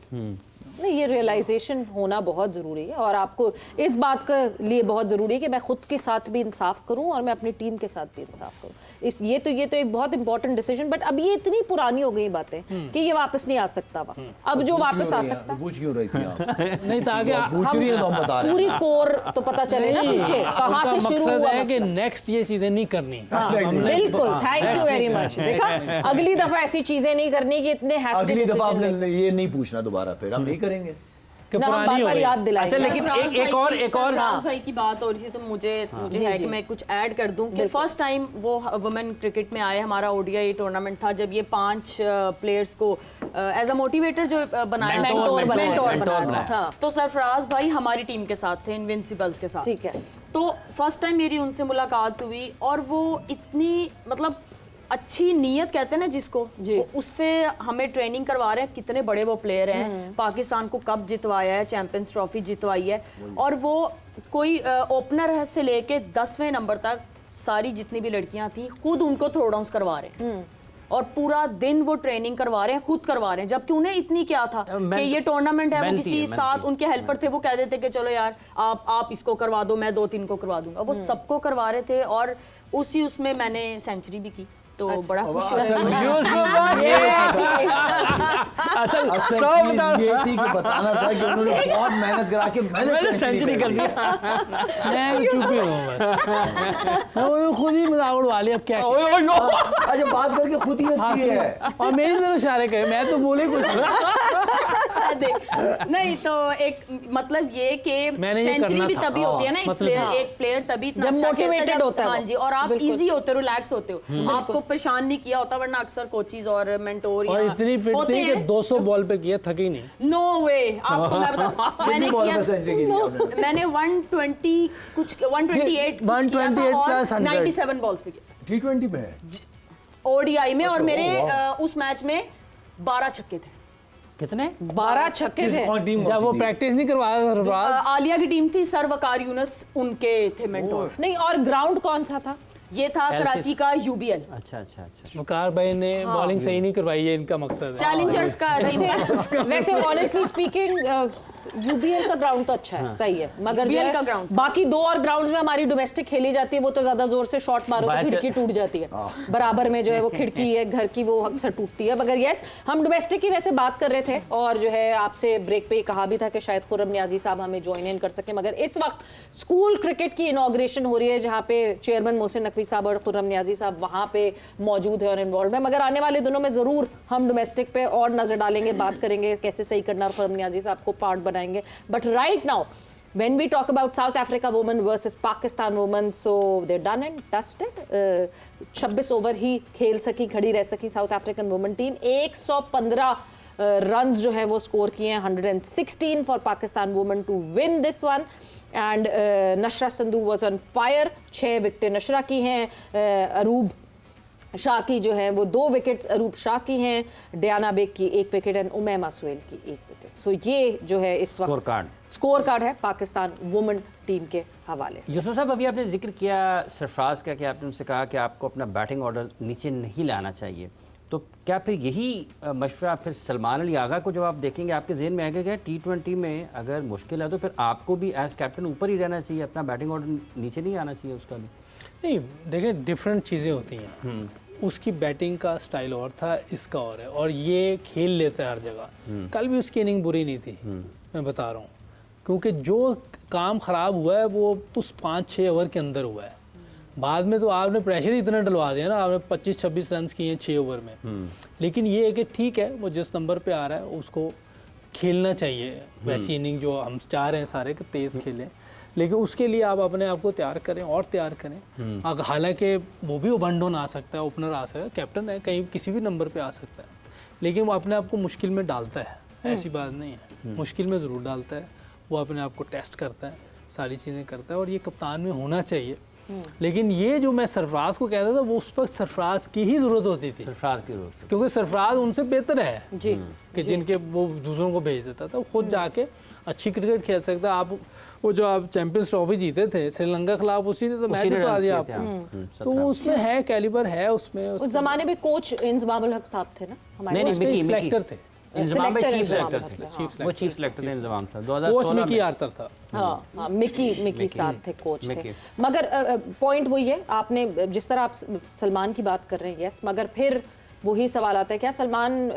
नहीं, ये रियलाइजेशन होना बहुत ज़रूरी है और आपको इस बात के लिए बहुत ज़रूरी है कि मैं खुद के साथ भी इंसाफ करूं और मैं अपनी टीम के साथ भी इंसाफ करूं। ये तो एक बहुत इंपॉर्टेंट डिसीजन। बट अब ये इतनी पुरानी हो गई बातें कि ये वापस नहीं आ सकता। अब जो वापस आ सकता, पूछ क्यों रही थी आप? नहीं तो आगे पूछ रही है तो हम बता रहे हैं। पूरी कोर तो पता चले ना पीछे कहाँ से शुरू मकसद हुआ है कि मसला। नेक्स्ट ये चीजें नहीं करनी। हाँ, बिल्कुल, थैंक यू वेरी मच। देखा, अगली दफा ऐसी चीजें नहीं करनी कि इतने हैस्टी अगली दफा डिसीजन आपने ये नहीं पूछना दोबारा, फिर हम नहीं करेंगे। ना, हम पुरानी हो बार-बार गई। याद दिलाएंगे। अच्छा, लेकिन एक और सरफराज भाई की बात हो रही थी तो मुझे जी, है जी। कि मैं कुछ ऐड कर दूं कि फर्स्ट टाइम वो वुमेन क्रिकेट में आए, हमारा ओडीआई टूर्नामेंट था जब ये 5 प्लेयर्स को एज अ मोटिवेटर जो बनाया, मेंटोर बनाया था। तो सरफराज भाई हमारी टीम के साथ थे, इनविंसिबल्स के साथ। ठीक है। तो फर्स्ट टाइम मेरी उनसे मुलाकात हुई और वो इतनी मतलब अच्छी नीयत कहते हैं ना जिसको, वो उससे हमें ट्रेनिंग करवा रहे हैं। कितने बड़े वो प्लेयर हैं, पाकिस्तान को कप जितवाया है, चैंपियंस ट्रॉफी जितवाई है, और वो कोई ओपनर से लेके 10वें नंबर तक सारी जितनी भी लड़कियां थी खुद उनको थ्रो डाउन्स करवा रहे हैं और पूरा दिन वो ट्रेनिंग करवा रहे हैं, खुद करवा रहे हैं। जबकि उन्हें इतनी क्या था कि ये टूर्नामेंट है, वो किसी साथ उनके हेल्पर थे, वो कह देते कि चलो यार आप इसको करवा दो, मैं 2-3 को करवा दूंगा। वो सबको करवा रहे थे और उसमें मैंने सेंचुरी भी की। तो बड़ा खुश हो असल रहा असल असल सब चीज ये थी कि बताना था कि उन्होंने बहुत मेहनत करा के मैंने सेंचुरी कर दिया। मैं चुप ही हूँ बस। मैं उन्होंने खुद ही मजाक उड़वा लिया, अब क्या किया? ओए ओए नो अच्छा बात करके खुद ही हंसी है। और मेरी तरफ इशारे करे, मैं तो बोले कुछ नहीं तो एक मतलब ये कि मैंने ये सेंचुरी करना भी था। तभी होती है ना, मतलब एक प्लेयर तभी इतना जब अच्छा खेलता motivated होता है हाँ वो। जी, और आप बिल्कुल। इजी होते हो, रिलैक्स होते हो, आपको परेशान नहीं किया होता, वरना अक्सर कोचेज और मेंटोर और इतनी फिट थी कि 200 बॉल पे किया, थकी नहीं। नो वे, आपको मैं बताऊं मैंने कितनी बॉल किया में सेंचुरी की थी आपने? मैंने 120 कुछ 128 कुछ किया था 128 और plus 100 97 बॉल्स पे किया T20 में ओडीआई में, और मेरे वाह। उस मैच में 12 छक्के थे। कितने 12 छक्के थे। कौन टीम जब वो प्रैक्टिस नहीं करवाया था सरफराज, आलिया की टीम थी, सर वकार यूनुस उनके थे मेंटोर। नहीं, और ग्राउंड कौन सा था? ये था कराची का यूबीएल, अच्छा अच्छा अच्छा वकार भाई ने बॉलिंग सही नहीं करवाई है, इनका मकसद है। चैलेंजर्स का वैसे ऑनेस्टली स्पीकिंग यूबीएल का ग्राउंड तो अच्छा है, सही है, मगर जो UBL है, का ground। बाकी 2 और ग्राउंड्स में हमारी डोमेस्टिक खेली जाती है, वो तो ज्यादा जोर से शॉट मारो तो बात- खिड़की टूट जाती है। बराबर में जो है वो खिड़की है घर की, वो अक्सर टूटती है। मगर यस, हम डोमेस्टिक की वैसे बात कर रहे थे, और जो है आपसे ब्रेक पे कहा भी था कि शायद खुर्रम नियाजी साहब हमें ज्वाइन इन कर सके, मगर इस वक्त स्कूल क्रिकेट की इनॉग्रेशन हो रही है, जहाँ पे चेयरमैन मोहसिन नकवी साहब और खुर्रम नियाजी साहब वहाँ पे मौजूद है और इन्वॉल्व है। मगर आने वाले दिनों में जरूर हम डोमेस्टिक पे और नजर डालेंगे, बात करेंगे कैसे सही करना, और खुर्रम नियाजी साहब को पार्ट बनाएंगे। But right now when we talk about South Africa women versus Pakistan women, so they're done and dusted. 26 over ही खेल सकी, खड़ी रह सकी South African women team. 115 runs जो है वो स्कोर किए हैं, 116 for Pakistan women to win this one. And Nashra Sandhu was on fire, 6 विकेटें नशरा की हैं, अरूब शाह की जो है वो 2 विकेट्स अरूब शाह की हैं, डियाना बेग की 1 विकेट एंड उमैमा सुहेल की 1 विकेट। सो ये जो है इस वक्त स्कोर कार्ड है पाकिस्तान वुमेन टीम के हवाले से। यूसुफ साहब, अभी आपने जिक्र किया सरफराज का कि आपने उनसे कहा कि आपको अपना बैटिंग ऑर्डर नीचे नहीं लाना चाहिए, तो क्या फिर यही मशवरा फिर सलमान अली आगा को जब आप देखेंगे आपके जहन में आएगा क्या T20 में अगर मुश्किल है तो फिर आपको भी एज कैप्टन ऊपर ही रहना चाहिए, अपना बैटिंग ऑर्डर नीचे नहीं आना चाहिए उसका भी? नहीं, देखिए डिफरेंट चीज़ें होती हैं। उसकी बैटिंग का स्टाइल और था, इसका और है, और ये खेल लेता है हर जगह। कल भी उसकी इनिंग बुरी नहीं थी, मैं बता रहा हूँ, क्योंकि जो काम ख़राब हुआ है वो उस 5-6 ओवर के अंदर हुआ है। बाद में तो आपने प्रेशर ही इतना डलवा दिया ना, आपने 25-26 रन किए हैं 6 ओवर में। लेकिन ये है कि ठीक है, वो जिस नंबर पे आ रहा है उसको खेलना चाहिए वैसी इनिंग जो हम चाह रहे हैं सारे कि तेज़ खेलें, लेकिन उसके लिए आप अपने आप को तैयार करें और तैयार करें। हालांकि वो भी वन डाउन आ सकता है, ओपनर आ सकता है, कैप्टन है, कहीं किसी भी नंबर पे आ सकता है, लेकिन वो अपने आप को मुश्किल में डालता है, ऐसी बात नहीं है, मुश्किल में ज़रूर डालता है। वो अपने आप को टेस्ट करता है, सारी चीज़ें करता है, और ये कप्तान में होना चाहिए। लेकिन ये जो मैं सरफराज को कहता था, वो उस वक्त सरफराज की ही ज़रूरत होती थी, सरफराज की जरूरत, क्योंकि सरफराज उनसे बेहतर है जी कि जिनके वो दूसरों को भेज देता था, वो खुद जाके अच्छी क्रिकेट खेल सकता है। आप वो जो आप चैंपियंस ट्रॉफी जीते थे श्रीलंका के खिलाफ, उसी ने तो मैच जितवा दिया आपको, तो वो उसमें है, कैलिबर है उसमें। उस जमाने में कोच इंजमामुल हक साहब थे ना हमारे, नहीं, मिकी सिलेक्टर थे, इंजमाम में चीफ Selector सेलेक्टर थे, वो चीफ सेलेक्टर थे इंजमाम साहब कोच 2016 मिकी में। आर्तर था। हाँ, मिकी साहब थे, कोच थे। मिकी। मगर पॉइंट वही है, आपने जिस तरह आप सलमान की बात कर रहे हैं, यस, मगर फिर वही सवाल आता है, क्या सलमान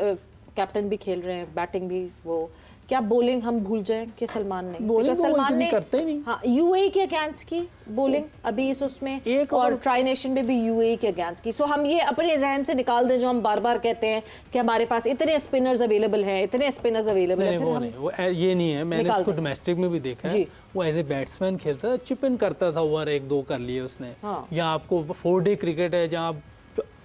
कैप्टन भी खेल रहे हैं, बैटिंग भी, वो क्या बॉलिंग हम भूल जाएं कि सलमान नहीं, Bowling Because वो सलमान इतनी ने करते ही नहीं। हाँ यूएई के अगेंस्ट की बॉलिंग अभी इस उसमें, एक और और- ट्राई नेशन में भी यूएई के अगेंस्ट की। सो हम ये अपने जहन से निकाल दें जो हम बार बार कहते हैं कि हमारे पास इतने स्पिनर्स अवेलेबल हैं, इतने स्पिनर्स अवेलेबल नहीं हैं, नहीं, फिर वो हम नहीं, वो ये नहीं है। मैंने निकाल उसको दें। डोमेस्टिक में भी देखा है, जी। वो एज ए बैट्समैन खेलता था, चिप इन करता था, ओवर 1-2 कर लिए उसने। हाँ। या आपको 4 डे क्रिकेट है जहाँ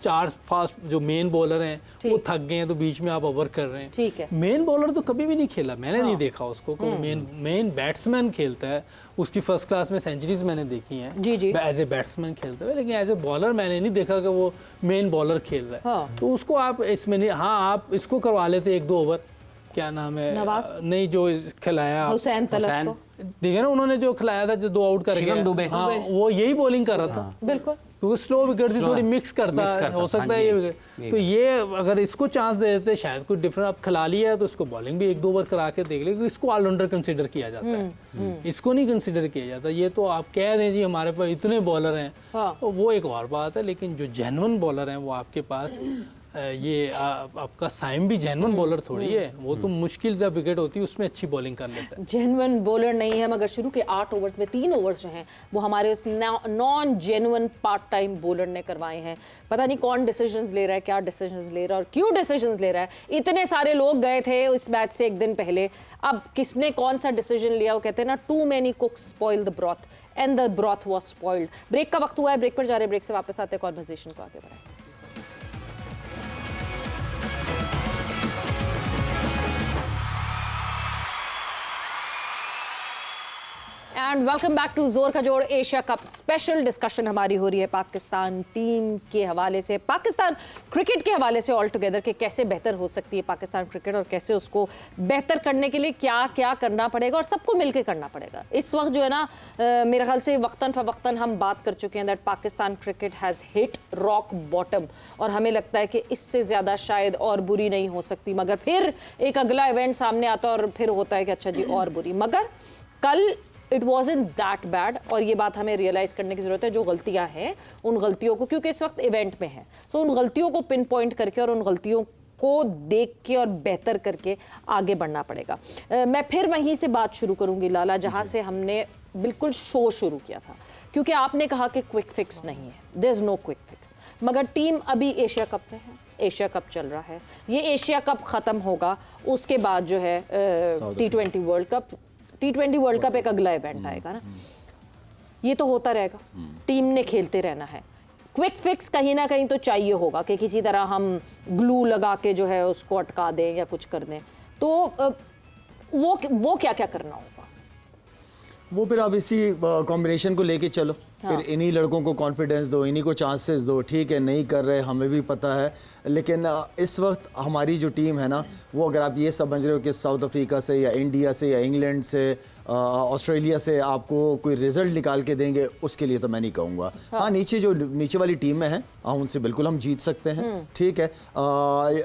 4 फास्ट जो मेन बॉलर हैं वो थक गए हैं, तो बीच में आप ओवर कर रहे हैं। ठीक है। मेन बॉलर तो कभी भी नहीं खेला, मैंने नहीं देखा उसको, मेन बैट्समैन खेलता है। उसकी फर्स्ट क्लास में सेंचुरीज मैंने देखी हैं जी, जी। एज ए बैट्समैन खेलता है, लेकिन एज ए बॉलर मैंने नहीं देखा कि वो मेन बॉलर खेल रहा है। हाँ। तो उसको आप इसमें नहीं, हाँ आप इसको करवा लेते 1-2 ओवर, क्या नाम है, नवाज? नहीं जो खिलाया हुसैन तलत को देखा ना उन्होंने जो खिलाया था, जो 2 आउट कर शिवम गया, दुबे। हाँ वो यही बॉलिंग कर रहा था। बिल्कुल क्योंकि स्लो विकेट थी, थोड़ी मिक्स करता हो सकता है ये विकेट। तो ये अगर इसको चांस दे देते शायद कोई डिफरेंट, अब खिलाड़ी है तो इसको बॉलिंग भी 1-2 ओवर करा के देख ले, क्योंकि इसको ऑलराउंडर कंसीडर किया जाता है, इसको नहीं कंसीडर किया जाता। ये तो आप कह दें जी हमारे पास इतने बॉलर हैं, तो वो एक और बात है, लेकिन जो जेन्युइन बॉलर हैं वो आपके पास ये आपका साइम भी जेन्युइन बॉलर थोड़ी है, वो तो मुश्किल जब विकेट होती है उसमें अच्छी बॉलिंग कर लेता है। जेन्युइन बॉलर नहीं है, मगर शुरू के 8 ओवर्स में 3 ओवर्स जो हैं वो हमारे उस non genuine part time bowler ने करवाए हैं। पता नहीं कौन डिसीजंस ले रहा है, क्या डिसीजंस ले रहा है और क्यों डिसीजंस ले रहा है। इतने सारे लोग गए थे उस मैच से एक दिन पहले, अब किसने कौन सा डिसीजन लिया? वो कहते हैं ना, too many cooks spoil the broth and the broth was spoiled. Break का वक्त हुआ है, ब्रेक पर जा रहे हैं, ब्रेक से वापस आते हैं, कॉन्वर्सेशन को आगे बढ़ाएं। एंड वेलकम बैक टू जोर का जोड़ एशिया कप स्पेशल डिस्कशन। हमारी हो रही है पाकिस्तान टीम के हवाले से, पाकिस्तान क्रिकेट के हवाले से ऑल टुगेदर, कि कैसे बेहतर हो सकती है पाकिस्तान क्रिकेट और कैसे उसको बेहतर करने के लिए क्या क्या करना पड़ेगा और सबको मिलकर करना पड़ेगा। इस वक्त जो है ना, मेरे ख्याल से वक्तन फवक्तन हम बात कर चुके हैं that Pakistan cricket has hit rock bottom, और हमें लगता है कि इससे ज़्यादा शायद और बुरी नहीं हो सकती। मगर फिर एक अगला इवेंट सामने आता है और फिर होता है कि अच्छा जी और बुरी। मगर कल इट वॉज़न्ट दैट बैड, और ये बात हमें रियलाइज करने की जरूरत है। जो गलतियां हैं उन गलतियों को, क्योंकि इस वक्त इवेंट में है, तो उन गलतियों को पिन पॉइंट करके और उन गलतियों को देख के और बेहतर करके आगे बढ़ना पड़ेगा। मैं फिर वहीं से बात शुरू करूंगी लाला, जहां से हमने बिल्कुल शो शुरू किया था, क्योंकि आपने कहा कि क्विक फिक्स नहीं है, there is no quick fix. मगर टीम अभी एशिया कप में है, एशिया कप चल रहा है, ये एशिया कप खत्म होगा, उसके बाद जो है T20 world cup, T20 world cup एक अगला इवेंट आएगा ना, ये तो होता रहेगा, टीम ने खेलते रहना है। क्विक फिक्स कहीं ना कहीं तो चाहिए होगा कि किसी तरह हम ग्लू लगा के जो है उसको अटका दें या कुछ कर दें, तो वो क्या क्या करना होगा? वो फिर आप इसी कॉम्बिनेशन को लेके चलो, फिर इन्हीं लड़कों को कॉन्फिडेंस दो, इन्हीं को चांसेस दो। ठीक है, नहीं कर रहे, हमें भी पता है, लेकिन इस वक्त हमारी जो टीम है ना, वो अगर आप ये समझ रहे हो कि साउथ अफ्रीका से या इंडिया से या इंग्लैंड से ऑस्ट्रेलिया से आपको कोई रिजल्ट निकाल के देंगे, उसके लिए तो मैं नहीं कहूँगा। हाँ, नीचे वाली टीम में है, उनसे बिल्कुल हम जीत सकते हैं। ठीक है,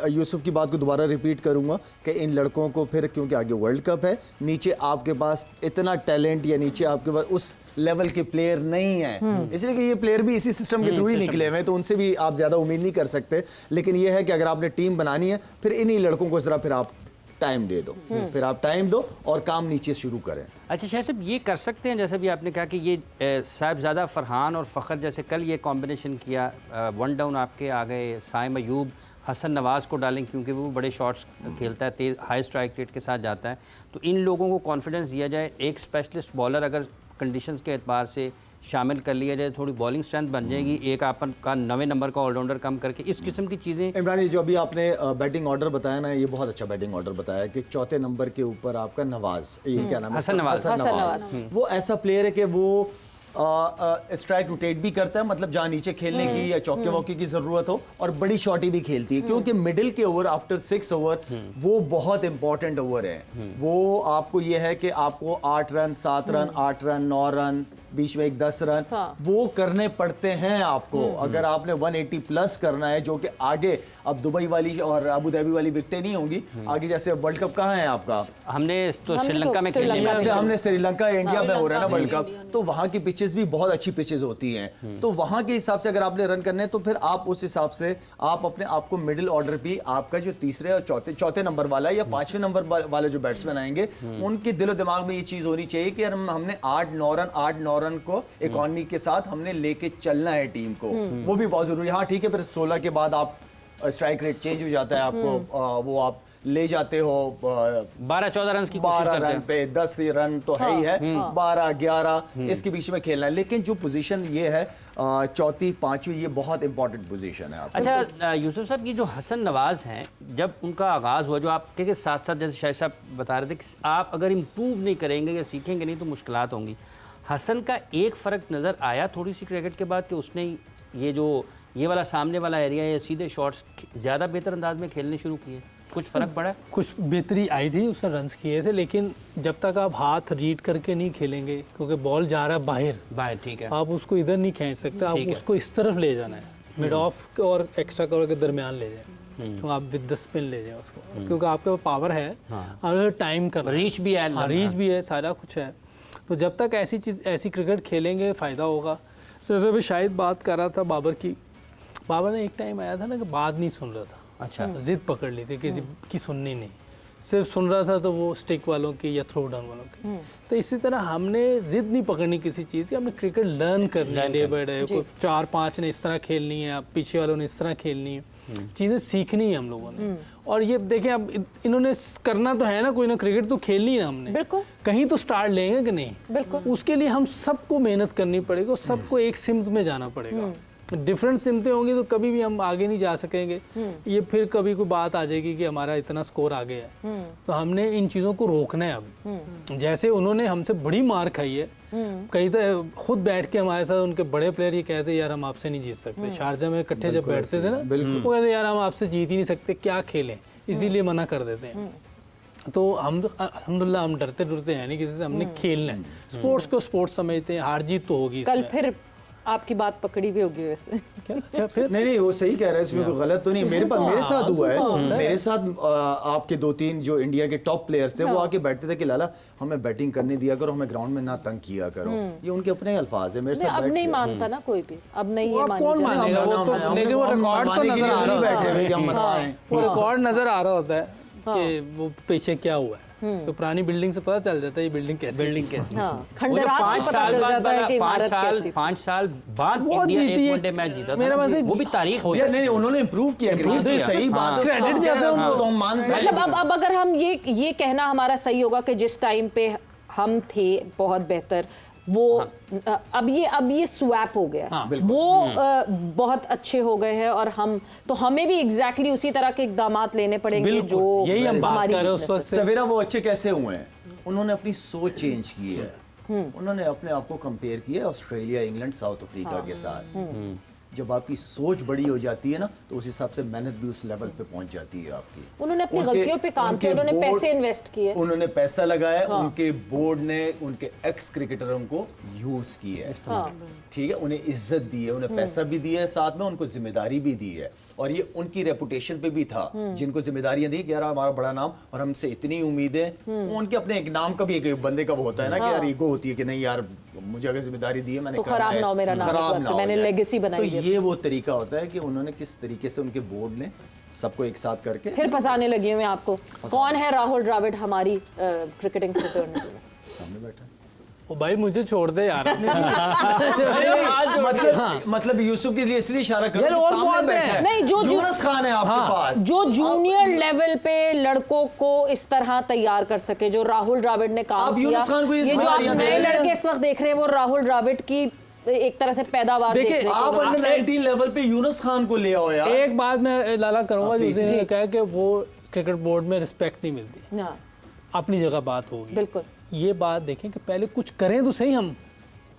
यूसुफ की बात को दोबारा रिपीट करूँगा कि इन लड़कों को फिर, क्योंकि आगे वर्ल्ड कप है, नीचे आपके पास इतना टैलेंट या नीचे आपके पास उस लेवल के प्लेयर नहीं है, इसलिए कि ये प्लेयर भी इसी सिस्टम के थ्रू ही निकले हुए हैं, तो उनसे भी आप ज़्यादा उम्मीद नहीं कर सकते। लेकिन ये है कि अगर आपने टीम बनानी है, फिर इन्हीं लड़कों को ज़रा फिर आप टाइम दे दो, फिर आप टाइम दो और काम नीचे शुरू करें। अच्छा शाह साहब, ये कर सकते हैं जैसे भी आपने कहा कि ये साहिबजादा फरहान और फ़खर जैसे कल ये कॉम्बिनेशन किया, वन डाउन आपके आ गए, साइम अयूब हसन नवाज़ को डालें क्योंकि वो बड़े शॉट्स खेलता है, तेज़ हाई स्ट्राइक रेट के साथ जाता है, तो इन लोगों को कॉन्फिडेंस दिया जाए, एक स्पेशलिस्ट बॉलर अगर कंडीशंस के एतबार से शामिल कर लिया जाए, थोड़ी बॉलिंग स्ट्रेंथ बन जाएगी, एक आपन का 9वें नंबर का ऑलराउंडर कम करके, इस किस्म की चीज़ें। इमरान, जो अभी आपने बैटिंग ऑर्डर बताया ना, ये बहुत अच्छा बैटिंग ऑर्डर बताया कि चौथे नंबर के ऊपर आपका नवाज, ये क्या नाम है, हसन नवाज। वो ऐसा प्लेयर है कि वो स्ट्राइक रोटेट भी करता है, मतलब जहाँ नीचे खेलने की या चौके वौके की जरूरत हो, और बड़ी शॉटी भी खेलती है, क्योंकि मिडिल के ओवर आफ्टर 6 ओवर वो बहुत इंपॉर्टेंट ओवर है। वो आपको ये है कि आपको 8 रन 7 रन 8 रन 9 रन, बीच में एक 10 रन, वो करने पड़ते हैं आपको अगर आपने 180 प्लस करना है, जो कि आगे अब दुबई वाली और अबू धाबी वाली विकेटें नहीं होंगी आगे। जैसे वर्ल्ड कप कहाँ है आपका, हमने तो श्रीलंका में खेली है, हमने श्रीलंका इंडिया में हो रहा है ना वर्ल्ड कप, तो वहाँ की पिचेस भी बहुत अच्छी पिचेस होती हैं, तो वहाँ के हिसाब से अगर आपने रन करने हैं तो फिर आप उस हिसाब से आप अपने आपको मिडिल ऑर्डर भी आपका जो तीसरे और चौथे नंबर वाला या 5वें नंबर वाले जो बैट्समैन आएंगे, उनके दिलो दिमाग में ये चीज होनी चाहिए कि हमने 8-9 रन को इकोनॉमी के साथ हमने लेके चलना है टीम को, वो भी बहुत जरूरी है। हाँ ठीक है, फिर 16 के बाद आप स्ट्राइक रेट चेंज हो जाता है, आपको वो आप ले जाते हो 12-14 रन की 12 रन पे 10 रन तो है ही है, 12-11 इसके बीच में खेलना है। लेकिन जो पोजीशन ये है चौथी 5वीं, ये बहुत इंपॉर्टेंट पोजीशन है। अच्छा यूसुफ साहब, ये जो हसन नवाज हैं, जब उनका आगाज़ हुआ, जो आप के साथ साथ जैसे शाह साहब बता रहे थे कि आप अगर इम्प्रूव नहीं करेंगे या सीखेंगे नहीं तो मुश्किलात होंगी, हसन का एक फ़र्क नज़र आया थोड़ी सी क्रिकेट के बाद कि उसने ये वाला सामने वाला एरिया या सीधे शॉट्स ज़्यादा बेहतर अंदाज में खेलने शुरू किए? कुछ फर्क पड़ा? कुछ बेहतरी आई थी, उसने रन्स किए थे, लेकिन जब तक आप हाथ रीड करके नहीं खेलेंगे, क्योंकि बॉल जा रहा है बाहर, ठीक है। आप उसको इधर नहीं खींच सकते, आप उसको इस तरफ ले जाना है, मिड ऑफ और एक्स्ट्रा कवर के दरमियान ले जाए, तो आप विद द स्पिन ले जाए उसको, क्योंकि आपके पास पावर है, अगर टाइम कर रीच भी है, रीच भी है, सारा कुछ है। तो जब तक ऐसी क्रिकेट खेलेंगे फ़ायदा होगा। जैसे अभी शायद बात कर रहा था बाबर की, बाबर ने एक टाइम आया था ना कि बात नहीं सुन रहा था, अच्छा, जिद पकड़ ली थी, किसी की सुननी नहीं, सिर्फ सुन रहा था तो वो स्टिक वालों की या थ्रो डाउन वालों की। तो इसी तरह हमने जिद नहीं पकड़नी किसी चीज़ की, हमने क्रिकेट लर्न करनी है डे बाय डे। 4-5 ने इस तरह खेलनी है, पीछे वालों ने इस तरह खेलनी है, चीज़ें सीखनी है हम लोगों ने। और ये देखें, अब इन्होंने करना तो है ना, कोई ना क्रिकेट तो खेलनी है हमने, बिल्कुल कहीं तो स्टार्ट लेंगे कि नहीं, बिल्कुल। उसके लिए हम सबको मेहनत करनी पड़ेगी और सबको एक सिमत में जाना पड़ेगा। डिफरेंट सिमतें होंगी तो कभी भी हम आगे नहीं जा सकेंगे। ये फिर कभी कोई बात आ जाएगी कि हमारा इतना स्कोर आगे है, तो हमने इन चीज़ों को रोकना है। अब जैसे उन्होंने हमसे बड़ी मार खाई है, कहीं तो खुद बैठ के हमारे साथ उनके बड़े प्लेयर ये कहते यार हम आपसे नहीं जीत सकते। शारजा में इकट्ठे जब बैठते थे ना, वो कहते यार हम आपसे जीत ही नहीं सकते, क्या खेलें, इसीलिए मना कर देते हैं। तो हम अल्हम्दुलिल्लाह हम डरते हैं नहीं किसी से, हमने खेलना है, स्पोर्ट्स को स्पोर्ट्स समझते हैं, हार जीत तो होगी। कल फिर आपकी बात पकड़ी भी होगी वैसे। क्या? अच्छा, फिर नहीं वो सही कह रहा है, इसमें कोई गलत तो नहीं। मेरे साथ हुआ है, मेरे साथ आपके 2-3 जो इंडिया के टॉप प्लेयर्स थे वो आके बैठते थे कि लाला हमें बैटिंग करने दिया करो, हमें ग्राउंड में ना तंग किया करो। ये उनके अपने अल्फाज है। मेरे साथ अब नहीं मानता ना कोई भी, अब नहीं ये मानी कौन जाती। मानेगा? वो तो लेकिन वो रिकॉर्ड तो नजर आ रहा बैठे हुए कि हम है, मनवाएं। वो रिकॉर्ड नजर आ रहा होता है कि वो पीछे क्या हुआ है। तो पुरानी बिल्डिंग से पता चल जाता है ये बिल्डिंग कैसी हाँ, खंडरात से पता चल जाता है कि इमारत कैसी थी। 5 साल बाद वो इंडिया जीती एक है। वनडे मैच जीता मेरा था, मतलब वो भी तारीख हो यार नहीं उन्होंने इम्प्रूव किया, सही बात है, क्रेडिट जैसे उनको तो हम मानते हैं। मतलब अब अगर हम ये कहना हमारा सही होगा कि जिस टाइम पे हम थे बहुत बेहतर, वो अब ये स्वैप हो गया, वो बहुत अच्छे हो गए हैं, और हमें भी एग्जैक्टली उसी तरह के इकदामात लेने पड़ेंगे जो यही हम बात हमारी कर रहे हैं उस वक्त से। सवेरा वो अच्छे कैसे हुए हैं? उन्होंने अपनी सोच चेंज की है, उन्होंने अपने आप को कंपेयर किया ऑस्ट्रेलिया, इंग्लैंड, साउथ अफ्रीका के साथ। जब आपकी सोच बड़ी हो जाती है ना, तो उस हिसाब से मेहनत भी उस लेवल पे पहुंच जाती है आपकी। उन्होंने अपनी गलतियों पे काम किया, उन्होंने पैसे इन्वेस्ट किए, उन्होंने पैसा लगाया, उनके बोर्ड ने उनके एक्स क्रिकेटरों को यूज किया है, ठीक है, उन्हें इज्जत दी है, उन्हें पैसा भी दिया है, साथ में उनको जिम्मेदारी भी दी है। और ये उनकी रेपुटेशन पे भी था, जिनको जिम्मेदारियां दी कि यार हमारा बड़ा नाम और हमसे इतनी उम्मीदें, उनके अपने एक नाम का भी एक बंदे का वो होता है ना कि यार ईगो होती है कि नहीं यार मुझे अगर जिम्मेदारी दी है मैंने तो खराब ना हो मेरा नाम, खराब ना हो मैंने जाए। लेगेसी बनाई तो है। ये वो तरीका होता है कि उन्होंने किस तरीके से उनके बोर्ड ने सबको एक साथ करके फिर फंसाने लगी हूँ मैं आपको। कौन है राहुल द्रविड़ हमारी क्रिकेटिंग फ्रेटर्निटी में? सामने बैठा। ओ भाई मुझे छोड़ दे यार। मतलब यूसुफ के लिए इसलिए इशारा करो यार कि और सामने बहुत बैठा है। है। नहीं, जो यूनुस खान है आपके पास, जो जूनियर लेवल पे लड़कों को इस तरह तैयार कर सके, जो राहुल द्रविड़ ने काम आप किया। यूनुस खान को ये ये जो आप जिम्मेदारियां दे नए रहे हैं। लड़के इस वक्त देख रहे हैं, वो राहुल द्रविड़ की एक तरह से पैदावार देख देखिए, रहे हैं। आप अंडर 19 लेवल पे यूनुस खान को ले आओ यार। एक बात मैं लाला करूंगा, जो उसने कहा कि वो क्रिकेट बोर्ड में रिस्पेक्ट नहीं मिलती, हाँ, अपनी जगह बात होगी। बिल्कुल ये बात देखें कि पहले कुछ करें तो सही,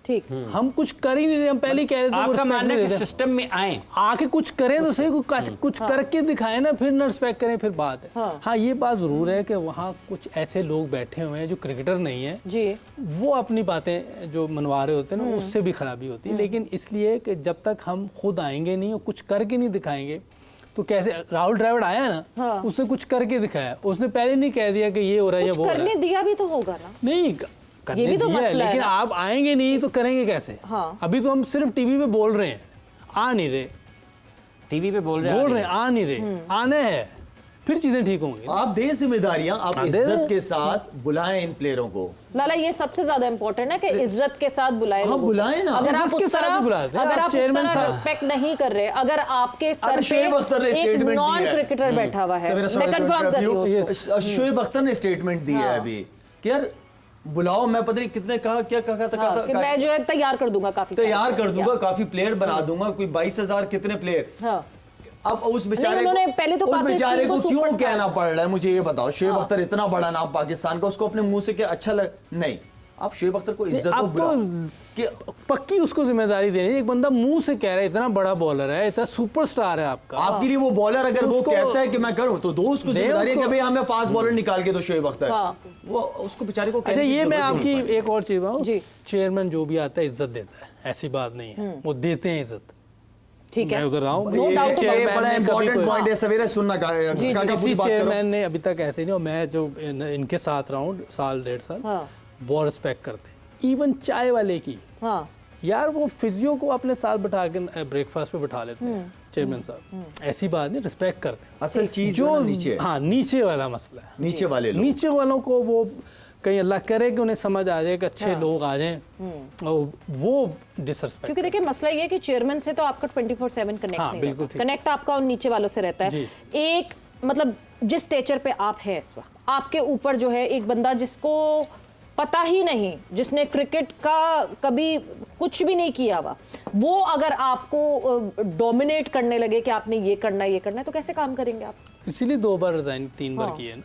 ठीक। हम कुछ कर ही नहीं रहे, हम पहले ही कह रहे थे वो आपका respect मानना नहीं है दे कि रहे। सिस्टम में आए, आके कुछ करें तो सही, कुछ करके दिखाएं ना, फिर ना रिस्पेक्ट करें, फिर बात है। हाँ, ये बात जरूर है कि वहाँ कुछ ऐसे लोग बैठे हुए हैं जो क्रिकेटर नहीं है, जी, वो अपनी बातें जो मनवा रहे होते हैं ना, उससे भी खराबी होती है। लेकिन इसलिए कि जब तक हम खुद आएंगे नहीं और कुछ करके नहीं दिखाएंगे, तो कैसे? राहुल द्रविड़ आया ना, उसने कुछ करके दिखाया, उसने पहले नहीं कह दिया कि ये हो रहा है या कुछ वो हो रहा करने है। दिया भी तो होगा ना। नहीं करने भी तो दिया है, मसला है लेकिन ना। आप आएंगे नहीं तो करेंगे कैसे? हाँ। अभी तो हम सिर्फ टीवी पे बोल रहे हैं, आ नहीं रहे, टीवी पे बोल रहे हैं आ नहीं रहे, आना है, फिर चीजें ठीक होंगी। आप दें जिम्मेदारियां, आप इज्जत के साथ बुलाएं इन प्लेयरों को। लाला, ये सबसे ज्यादा इंपॉर्टेंट है कि इज्जत के साथ बुलाए हाँ, लोगों को। बुलाएं ना। अगर आप इज्जत के उस साथ तरह भी बुलाते हैं। अगर आप आप उस चेयरमैन तरह साहब। रिस्पेक्ट नहीं कर रहे, अगर आपके सर अरे शोएब अख्तर ने पे एक स्टेटमेंट नॉन दी है। क्रिकेटर बैठा हुआ है, सवेरा मैं सवेरा कंफर्म कर रही हूँ। शोएब अख्तर ने स्टेटमेंट दी है अभी कि यार बुलाओ, मैं पता नहीं कितने कहा क्या कहा था कि मैं जो है तैयार कर दूंगा, काफी तैयार कर दूंगा, काफी प्लेयर बना दूंगा, कोई 22,000 कितने प्लेयर। हाँ, अब उस बेचारे उन्होंने पहले तो उस कहा कि बेचारे इनको को क्यों सुपरस्टार। कहना पड़ रहा है, मुझे ये बताओ। शोएब अख्तर इतना बड़ा नाम पाकिस्तान का, उसको अपने मुंह से क्या अच्छा लग नहीं। आप शोएब अख्तर को इज्जत दो आपको पक्की उसको जिम्मेदारी देनी है। एक बंदा मुंह से कह रहा है इतना बड़ा बॉलर है, इतना सुपरस्टार है आपका, आपके लिए वो बॉलर अगर वो कहता है कि मैं करूं तो दो उसको जिम्मेदारी है कि भाई हमें फास्ट बॉलर निकाल के दो शोएब अख्तर, वो उसको बेचारे को अच्छा ये मैं आपकी आपकी एक और चीज बताऊं, जी। चेयरमैन जो भी आता है इज्जत देता है, ऐसी बात नहीं है, वो देते हैं इज्जत। ठीक है, मैं उधर रहा हूं, No doubt about ये it. बड़ा इंपॉर्टेंट पॉइंट है, सवेरे सुनना काका पूरी बात करो। चेयरमैन ने अभी तक ऐसे नहीं, और मैं जो इनके साथ रहा हूं साल 1.5 साल, हाँ। बहुत रिस्पेक्ट करते हैं। इवन चाय वाले की, हाँ यार वो फिजियो को अपने साथ बैठा के ब्रेकफास्ट पे बैठा लेते हैं चेयरमैन साहब, ऐसी बात नहीं, रिस्पेक्ट करते हैं। असल चीज जो नीचे है, हाँ नीचे वाला मसला है, नीचे वाले लोग, नीचे वालों को वो कहीं अल्लाह करे कि उन्हें समझ आ जाए कि अच्छे लोग आ जाएं, और वो डिसरिस्पेक्ट। क्योंकि देखिए मसला ये है कि चेयरमैन से तो आपका 24/7 कनेक्ट हाँ, नहीं बिल्कुल रहता, ठीक। कनेक्ट आपका उन नीचे वालों से रहता है। जी। एक मतलब जिस स्टेचर पे आप हैं इस वक्त, आपके ऊपर जो है एक बंदा जिसको पता ही नहीं, जिसने क्रिकेट का कभी कुछ भी नहीं किया हुआ, वो अगर आपको डोमिनेट करने लगे कि आपने ये करना है तो कैसे काम करेंगे आप? इसीलिए 2 बार रिजाइन 3 बार किए ना,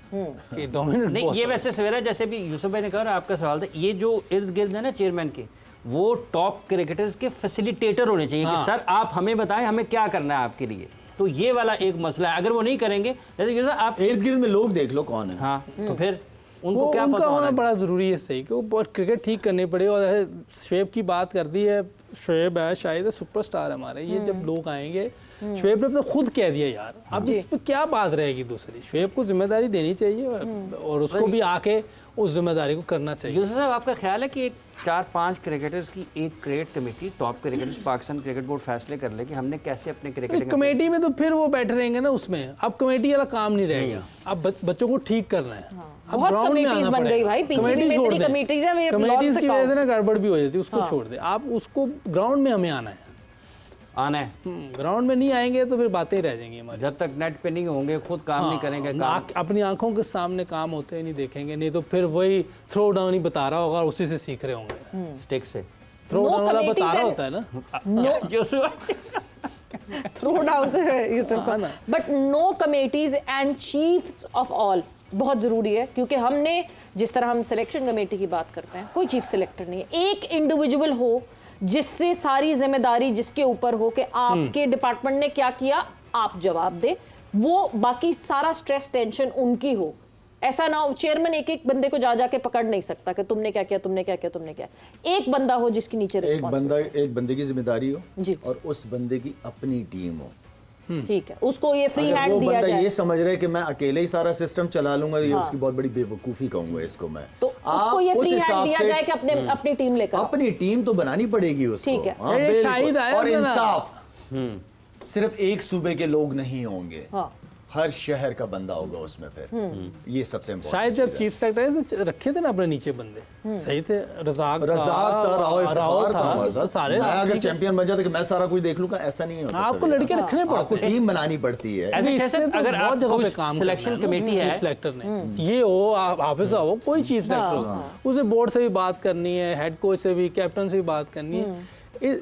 कि डोमिनेट नहीं, ये वैसे सवेरा जैसे भी यूसुफ भाई ने कहा, आपका सवाल था, ये जो इर्द गिर्द है ना चेयरमैन के, वो टॉप क्रिकेटर्स के फैसिलिटेटर होने चाहिए कि सर आप हमें बताएं हमें क्या करना है आपके लिए। तो ये वाला एक मसला है, अगर वो नहीं करेंगे जैसे यूसुफ आप, इर्द गिर्द में लोग देख लो कौन है। हाँ तो फिर उनको वो क्या उनका पता होना होना बड़ा ज़रूरी है, सही कि वो बहुत क्रिकेट ठीक करनी पड़े। और शोएब की बात कर दी है, शोएब है शायद सुपरस्टार है हमारे, ये जब लोग आएंगे, शोएब ने तो खुद कह दिया यार, अब इस पे क्या बात रहेगी दूसरी, शोएब को जिम्मेदारी देनी चाहिए और उसको भी आके उस जिम्मेदारी को करना चाहिए। यूसुफ साहब आपका ख्याल है कि एक 4-5 क्रिकेटर्स की एक cricket committee, top cricketers, Pakistan cricket board फैसले कर ले कि हमने कैसे अपने क्रिकेटिंग कमेटी में तो फिर वो बैठे रहेंगे ना उसमें, अब कमेटी वाला काम नहीं रहेगा, अब बच्चों को ठीक करना है। अब बहुत ग्राउंड में कमेटीज आना बन गई पड़ेगा। भाई, पीसीबी कमेटी में छोड़ इतनी दें। कमेटीज हैं, मेरे कमेटीज लॉस की से वजह से कहो। ना गड़बड़ भी हो जाती है, उसको छोड़ दे, आप उसको ग्राउंड में हमें आना है। आना है। ग्राउंड में नहीं आएंगे तो फिर बातें ही रह जाएंगी हमारी। जब तक नेट पे नहीं होंगे, खुद काम नहीं करेंगे, काम अपनी आंखों के सामने काम होते ही नहीं देखेंगे, नहीं तो फिर वही थ्रो डाउन ही बता रहा होगा और उसी से सीख रहे होंगे। स्टिक से थ्रो No डाउन वाला committees बता रहा and- होता है ना। थ्रो डाउन से है but no committees and chiefs of all बहुत जरूरी है, क्योंकि हमने जिस तरह हम सिलेक्शन कमेटी की बात करते हैं, कोई चीफ सिलेक्टर नहीं है, एक इंडिविजुअल हो जिससे सारी जिम्मेदारी जिसके ऊपर हो कि आपके डिपार्टमेंट ने क्या किया आप जवाब दे, वो बाकी सारा स्ट्रेस टेंशन उनकी हो। ऐसा ना हो चेयरमैन एक एक बंदे को जा जाके पकड़ नहीं सकता कि तुमने क्या किया, तुमने क्या किया, तुमने क्या। एक बंदा हो जिसकी नीचे एक बंदे की जिम्मेदारी हो जी। और उस बंदे की अपनी टीम हो। ठीक है, उसको ये फ्री अगर हैंड वो दिया बंदा जाए ये समझ रहा है कि मैं अकेले ही सारा सिस्टम चला लूंगा, ये उसकी बहुत बड़ी बेवकूफी कहूंगा इसको मैं। तो उसको ये फ्री हैंड दिया जाए कि अपनी टीम लेकर आओ। अपनी टीम तो बनानी पड़ेगी उसको। ठीक है। हाँ, ये बिल्कुल। शाहिद आया और था ना। इंसाफ सिर्फ एक सूबे के लोग नहीं होंगे, हाँ। हर शहर का बंदा होगा उसमें फिर। ये सबसे इम्पोर्टेंट। शायद जब चीफ सेक्रेटरी तो रखे थे ना अपने नीचे बंदे, सही थे, रजाक था, राव इफ्तिखार था हमारे साथ। सारे मैं अगर चैंपियन बन जाता कि मैं सारा कुछ देख लूंगा, ऐसा नहीं होता। आपको सभी। लड़के रखने आपको पड़ते हैं। टीम बनानी पड़ती है। ऐसे इससे कैसे तो अगर बहुत आप जगह पे कोई काम सिलेक्शन कमेटी है, चीफ सेलेक्टर ने ये हो, आप हाफिज हो, कोई चीफ सेलेक्टर हो, उसे बोर्ड से भी बात करनी है, हेड कोच से भी, कैप्टन से भी बात करनी है।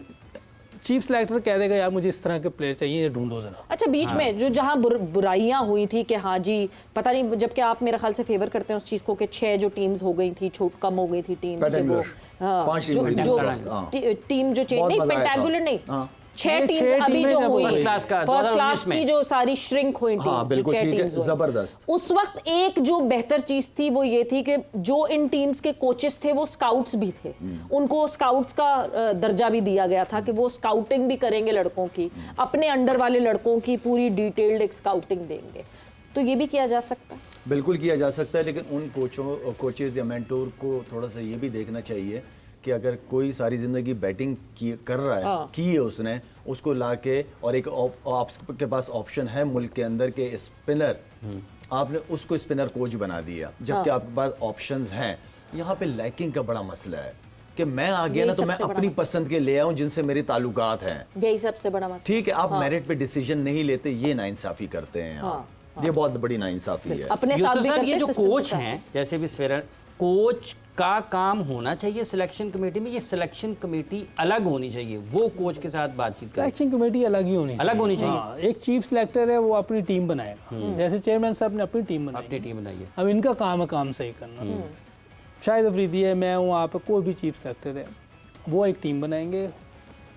चीफ सेलेक्टर कह देगा यार मुझे इस तरह के प्लेयर चाहिए, ये ढूंढो जरा। अच्छा बीच में जो जहां बुराइयां हुई थी कि हाँ जी पता नहीं, जबकि आप मेरे ख्याल से फेवर करते हैं उस चीज को कि 6 जो टीम्स हो गई थी, छोट कम हो गई थी टीम, पेंटागुलर। 5 टीम हुई थी उस वक्त, हाँ। टीम जो चेंज बहुत नहीं, मजा आया था। पेंटागुलर नहीं, हाँ। 6 टीम्स छह अभी टीमें जो जब हुई फर्स्ट क्लास का, फर्स्ट 2019 क्लास में। की जो सारी श्रिंक हुई थी, हाँ बिल्कुल ठीक है, जबरदस्त। उस वक्त एक जो बेहतर चीज थी वो ये थी कि जो इन टीम्स के कोचेस थे वो स्काउट्स भी थे, उनको स्काउट्स का दर्जा भी दिया गया था कि वो स्काउटिंग भी करेंगे लड़कों की, अपने अंडर वाले लड़कों की पूरी डिटेल्ड एक स्काउटिंग देंगे। तो ये भी किया जा सकता है, बिल्कुल किया जा सकता है, लेकिन उन कोचेज या मेंटोर को थोड़ा सा ये भी देखना चाहिए कि अगर कोई सारी जिंदगी बैटिंग कर रहा है, हाँ। की है उसने, उसको लाके और एक आपके पास ऑप्शन है मुल्क के अंदर के स्पिनर, आपने उसको स्पिनर कोच बना दिया, जबकि आपके पास ऑप्शंस हैं। यहाँ पे लैकिंग का बड़ा मसला है कि मैं आ गया ना तो मैं अपनी पसंद के ले आऊं जिनसे मेरे ताल्लुकात हैं। यही सबसे बड़ा मसला। ठीक है, आप मेरिट पे डिसीजन नहीं लेते, ये नाइंसाफी करते हैं आप। ये बहुत बड़ी नाइंसाफी है। अपने साथ यूसुफ भी साहब, करते ये जो system के कोच साथ। हैं, जैसे भी सवेरा कोच का काम होना चाहिए सिलेक्शन कमेटी में, ये सिलेक्शन कमेटी अलग होनी चाहिए, वो कोच के साथ बातचीत करें। सिलेक्शन कमेटी अलग ही होनी चाहिए। अलग होनी चाहिए। हाँ, एक चीफ सिलेक्टर है वो अपनी टीम बनाएगा, जैसे चेयरमैन साहब ने अपनी टीम बनाई, अपनी टीम बनाइए। अब इनका काम है काम सही करना। शाहिद अफरीदी है, मैं हूँ, आप कोई भी चीफ सेलेक्टर है, वो एक टीम बनाएंगे,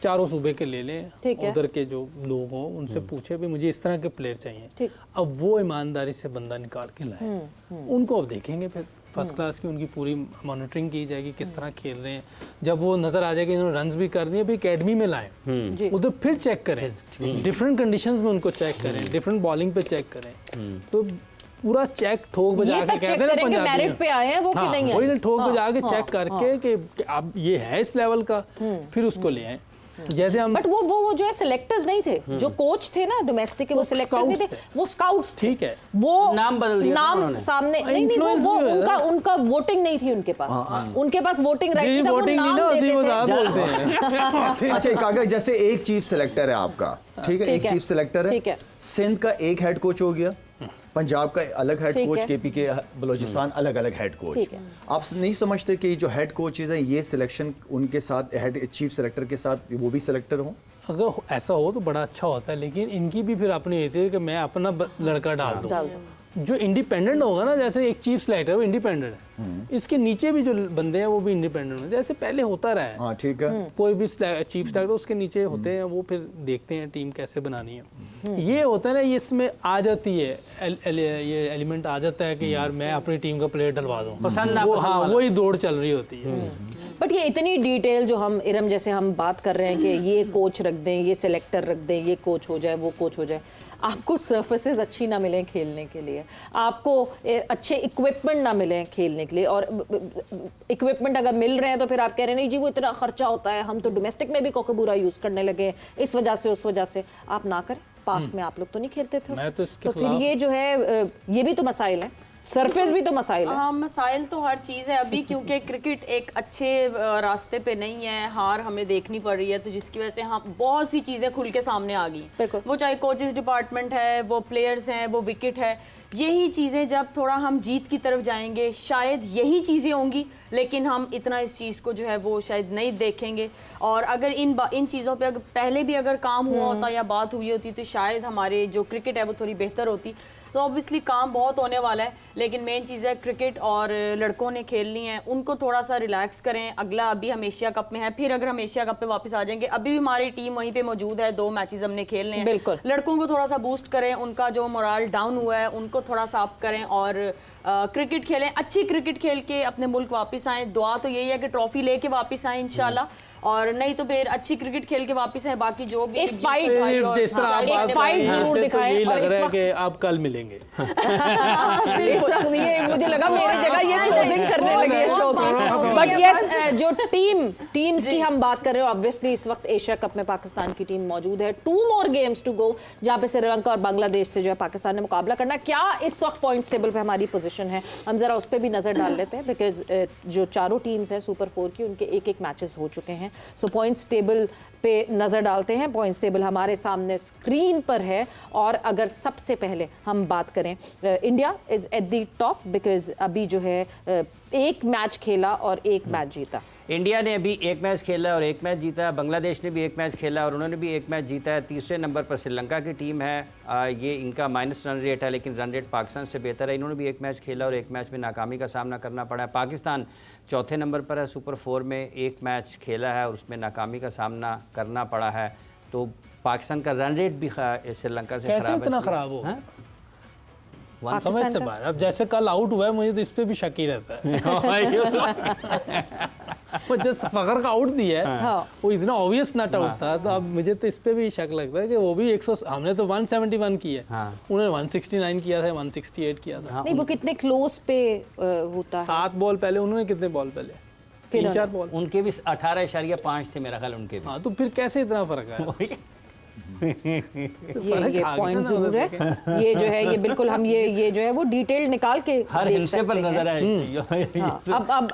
चारों सूबे के ले लें, ठीक है। उधर के जो लोग हों उनसे पूछे भी मुझे इस तरह के प्लेयर चाहिए, ठीक। अब वो ईमानदारी से बंदा निकाल के लाए, उनको अब देखेंगे, फिर फर्स्ट क्लास की उनकी पूरी मॉनिटरिंग की जाएगी, किस तरह खेल रहे हैं, जब वो नज़र आ जाएगा इन्होंने रन्स भी कर दिए, अभी एकेडमी में लाएं, जी। उधर फिर चेक करें, डिफरेंट कंडीशंस में उनको चेक करें, डिफरेंट बॉलिंग पे चेक करें, तो पूरा चेक ठोक बजा ये के तक कहते चेक हैं ना करें कि पंजाबी मेरिट में। पे आए हैं वो कि हाँ, नहीं वही आए। ना ठोक हाँ, बजा के हाँ, चेक करके कि अब ये है इस लेवल का, फिर उसको ले आए। जैसे हम बट वो जो है सिलेक्टर्स नहीं थे, जो कोच थे ना डोमेस्टिक के, वो सिलेक्टर्स नहीं थे, scouts वो स्काउट्स थे। ठीक है, वो नाम बदल दिया था नाम उन्होंने। सामने नहीं Influence वो भी हुआ उनका वोटिंग नहीं थी उनके पास, उनके पास वोटिंग राइट जी था, वो वोटिंग नहीं नाम ना होती, देते वो थे। ज़्यादा बोलते हैं। अच्छा कागज, जैसे एक चीफ सेलेक्टर है आपका, ठीक है, ठीक एक है, चीफ सेलेक्टर ठीक है, है। सिंध का एक हेड कोच हो गया, पंजाब का अलग हेड ठीक कोच, है। केपी के बलोचिस्तान अलग अलग हेड कोच। ठीक है। आप नहीं समझते कि जो हेड कोचेज हैं ये सिलेक्शन उनके साथ हेड चीफ सेलेक्टर के साथ वो भी सेलेक्टर हों? अगर ऐसा हो तो बड़ा अच्छा होता है, लेकिन इनकी भी फिर अपनी होती है कि मैं अपना लड़का डाल डाल दूँ। जो इंडिपेंडेंट होगा ना, जैसे एक चीफ सेलेक्टर है वो इंडिपेंडेंट है, इसके नीचे भी जो बंदे हैं वो भी इंडिपेंडेंट हैं, जैसे पहले होता रहा है। हाँ ठीक है। कोई भी चीफ सेलेक्टर उसके नीचे होते हैं, वो फिर देखते हैं टीम कैसे बनानी है। ये होता है ना, ये इसमें आ जाती है ये एलिमेंट आ जाता है कि यार मैं अपनी टीम का प्लेयर डलवा दूँ, पसंद वो नापसंद हाँ वाला। वही दौड़ चल रही होती है। बट ये इतनी डिटेल जो हम इरम जैसे हम बात कर रहे हैं कि ये कोच रख दें, ये सिलेक्टर रख दें, ये कोच हो जाए, वो कोच हो जाए, आपको सर्फेसेस अच्छी ना मिलें खेलने के लिए, आपको अच्छे इक्विपमेंट ना मिलें खेलने के लिए, और इक्विपमेंट अगर मिल रहे हैं तो फिर आप कह रहे हैं नहीं जी वो इतना खर्चा होता है, हम तो डोमेस्टिक में भी कोकोबूरा यूज़ करने लगे इस वजह से उस वजह से। आप ना करें, पास्ट में आप लोग तो नहीं खेलते थे, मैं तो इसके फिर खिलाफ- ये जो है ये भी तो मसाइल है, सरफेस भी तो मसाइल है। हाँ, मसाइल तो हर चीज़ है अभी, क्योंकि क्रिकेट एक अच्छे रास्ते पे नहीं है, हार हमें देखनी पड़ रही है, तो जिसकी वजह से हम बहुत सी चीज़ें खुल के सामने आ गई। बिल्कुल। वो चाहे कोचेस डिपार्टमेंट है, वो प्लेयर्स हैं, वो विकेट है, यही चीज़ें जब थोड़ा हम जीत की तरफ जाएंगे शायद यही चीज़ें होंगी, लेकिन हम इतना इस चीज़ को जो है वो शायद नहीं देखेंगे। और अगर इन चीज़ों पे अगर पहले भी अगर काम हुआ होता या बात हुई होती तो शायद हमारे जो क्रिकेट है वो थोड़ी बेहतर होती। तो ऑब्वियसली काम बहुत होने वाला है, लेकिन मेन चीज़ है क्रिकेट और लड़कों ने खेलनी है, उनको थोड़ा सा रिलैक्स करें। अगला अभी हम एशिया कप में है, फिर अगर हम एशिया कप पे वापस आ जाएंगे, अभी भी हमारी टीम वहीं पे मौजूद है, 2 मैचेस हमने खेलने हैं। बिल्कुल। लड़कों को थोड़ा सा बूस्ट करें, उनका जो मोरल डाउन हुआ है उनको थोड़ा सा अप करें और क्रिकेट खेलें, अच्छी क्रिकेट खेल के अपने मुल्क वापस आएँ। दुआ तो यही है कि ट्रॉफी लेके वापस आएँ इंशाल्लाह, और नहीं तो फिर अच्छी क्रिकेट खेल के वापस आए। बाकी जो भी एक जिस fight भाई और- जिस तरह हाँ, आप एक बात fight कर रहे हैं, जरूर इससे तो दिखाएं, यही और लग इस रहा है वक्त- कि आप कल मिलेंगे। इस वक्त ये मुझे लगा मेरी जगह ये क्लोजिंग करने लगे इस शो की। बट यस, जो टीम्स की हम बात कर रहे हो, ऑब्वियसली इस वक्त एशिया कप में पाकिस्तान की टीम मौजूद है। 2 more games to go, जहाँ पे श्रीलंका और बांग्लादेश से जो है पाकिस्तान ने मुकाबला करना है। क्या इस वक्त पॉइंट्स टेबल पे हमारी पोजीशन है, हम जरा उस पर भी नजर डाल लेते हैं, बिकॉज जो चारों टीम्स हैं सुपर 4 की, उनके एक मैचेस हो चुके हैं। सो पॉइंट्स टेबल पे नज़र डालते हैं। पॉइंट्स टेबल हमारे सामने स्क्रीन पर है, और अगर सबसे पहले हम बात करें, India is at the top, because अभी जो है एक मैच खेला और एक मैच जीता। इंडिया ने अभी एक मैच खेला और एक मैच जीता, बांग्लादेश ने भी एक मैच खेला और उन्होंने भी एक मैच जीता है। तीसरे नंबर पर श्रीलंका की टीम है, ये इनका माइनस रन रेट है, लेकिन रन रेट पाकिस्तान से बेहतर है। इन्होंने भी एक मैच खेला और एक मैच में नाकामी का सामना करना पड़ा है। पाकिस्तान चौथे नंबर पर है, सुपर 4 में एक मैच खेला है और उसमें नाकामी का सामना करना पड़ा है। तो पाकिस्तान का रन रेट भी श्रीलंका से कैसे खराब है। इतना खराब हो? हाँ? समझ से बाहर। अब जैसे कल आउट हुआ है, मुझे तो इस पे भी शक ही रहता है। वो जिस फखर का आउट दिया है, हाँ। वो इतना ऑब्वियस नॉट आउट था, तो अब मुझे तो इस पे भी शक लगता है कि वो भी 100, हमने तो 171 किया है, हाँ। उन्होंने 169 किया था, 168 किया था। नहीं, वो कितने क्लोज पे होता है। 7 बॉल पहले, उन्होंने कितने बॉल पहले? 3-4 बॉल। उनके भी 18.5 थे मेरा ख्याल, उनके भी। हाँ, तो फिर कैसे इतना फर्क है? ये पॉइंट जरूर है, ये जो है ये बिल्कुल हम ये जो है वो डिटेल निकाल के हर देख हिस्से पर सकते हैं। नजर है। हाँ,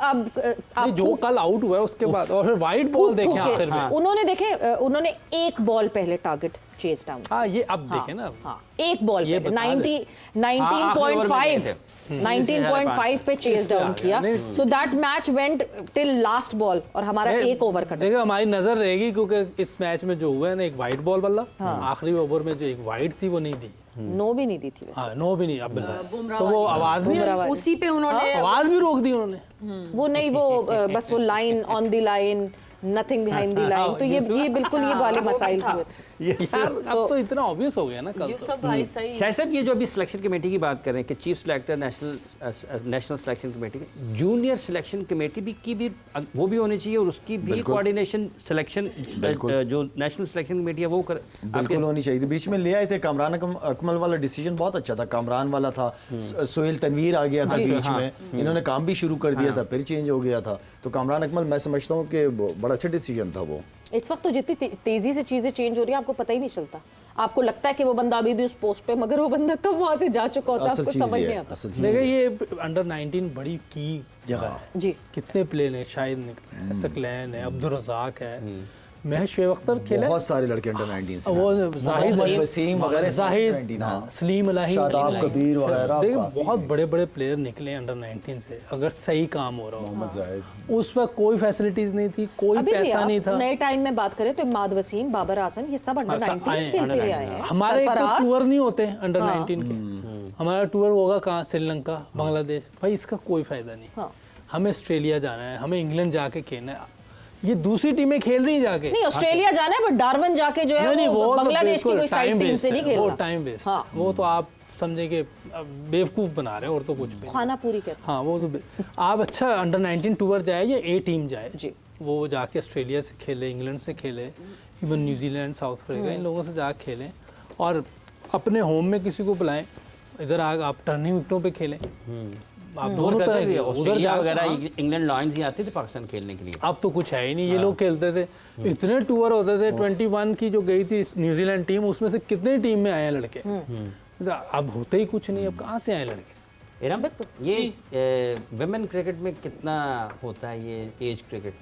अब नहीं, जो कल आउट हुआ है उसके बाद, और फिर वाइट बॉल देखे आखिर में। उन्होंने देखे, उन्होंने एक बॉल पहले टारगेट चेस डाउन। हाँ, ये अब देखे ना। हाँ, एक बॉल ये पे बता दे। 19.5 पे चेस डाउन किया। So that match went till last ball, और हमारा एक ओवर का देखो हमारी नजर रहेगी, क्योंकि इस मैच में जो हुआ है ना, एक वाइट बॉल वाला आखिरी ओवर में जो एक वाइट थी वो नहीं दी, नो भी नहीं दी थी वैसे। हाँ, नो भी नहीं अब तो वो आवाज नहीं आई, उसी पे उन्होंने आवाज भी रोक दी उन्होंने। वो नहीं, वो बस वो line on the line, nothing behind the line, तो ये बिल्कुल ये वाले मसाइल हुए। अब तो इतना ऑब्वियस हो गया ना कल तो। यूसुफ भाई सही शाह साहब, ये जो अभी सिलेक्शन कमेटी की बात कर रहे हैं कि chief selector national selection committee, junior selection committee भी वो भी होनी चाहिए और उसकी भी कोऑर्डिनेशन सिलेक्शन जो नेशनल सिलेक्शन कमेटी है वो कर बिल्कुल होनी चाहिए थी। बीच में ले आए थे कामरान अकमल वाला डिसीजन बहुत अच्छा था, कामरान वाला था, सोहेल तनवीर आ गया था बीच में, इन्होंने काम भी शुरू कर दिया था, फिर चेंज हो गया था। तो कामरान अकमल मैं समझता हूँ कि बड़ा अच्छा डिसीजन था वो। इस वक्त तो जितनी तेजी से चीजें चेंज हो रही है आपको पता ही नहीं चलता। आपको लगता है कि वो बंदा अभी भी उस पोस्ट पे, मगर वो बंदा कब वहां से जा चुका होता है आपको समझ नहीं आता। देखिए ये अंडर 19 बड़ी की जगह है जी। कितने प्लेयर हैं, शाहिद निकले हैं, सकलैन है, अब्दुल रज़ाक है, महज शुएब अख्तर खेले, बहुत सारे लड़के अंडर 19 से, वो जाहिद वसीम वगैरह, जाहिद, सलीम अलही, शादाब कबीर वगैरह, देखिए बहुत बड़े बड़े प्लेयर निकले अंडर 19 से, अगर सही काम हो रहा हो। उस वक्त कोई फैसिलिटीज नहीं थी, कोई अभी भी पैसा आप नहीं था। नए टाइम में बात करें तो इमाद वसीम, बाबर आजम, ये सब अंडर 19 खेलते हुए आए हैं। हमारे सरफराज, टूर नहीं होते अंडर 19 के, हमारा टूर होगा कहाँ, श्रीलंका, बांग्लादेश, भाई इसका कोई फायदा नहीं। हाँ। हमें ऑस्ट्रेलिया जाना है, हमें इंग्लैंड जाके खेलना है, ये दूसरी टीमें खेल रही जाके। नहीं ऑस्ट्रेलिया जाना है, बट डार्विन जाके जो है वो तो बांग्लादेश की कोई साइड टीम से नहीं वो खेलना। टाइम वेस्ट, हाँ। वो तो आप समझे कि बेवकूफ बना रहे हैं और तो कुछ भी नहीं। खाना पूरी कहते हाँ वो तो आप अच्छा अंडर 19 टूर जाए या ए टीम जाए जी। वो जाके ऑस्ट्रेलिया से खेले, इंग्लैंड से खेले, इवन न्यूजीलैंड, साउथ अफ्रीका, इन लोगों से जाके खेलें और अपने होम में किसी को बुलाएं, इधर आप टर्निंग विकेटों पे खेलें। आप दोनों तरह के उधर जा वगैरह इंग्लैंड लायंस ही आते थे पाकिस्तान खेलने के लिए। अब तो कुछ है ही नहीं, ये लोग खेलते थे, इतने टूर होते थे। 21 की जो गई थी न्यूजीलैंड टीम, उसमें से कितने टीम में आए लड़के, अब होते ही कुछ नहीं, अब कहाँ से आए लड़के। इरम, ये विमेन क्रिकेट में कितना होता है ये एज क्रिकेट?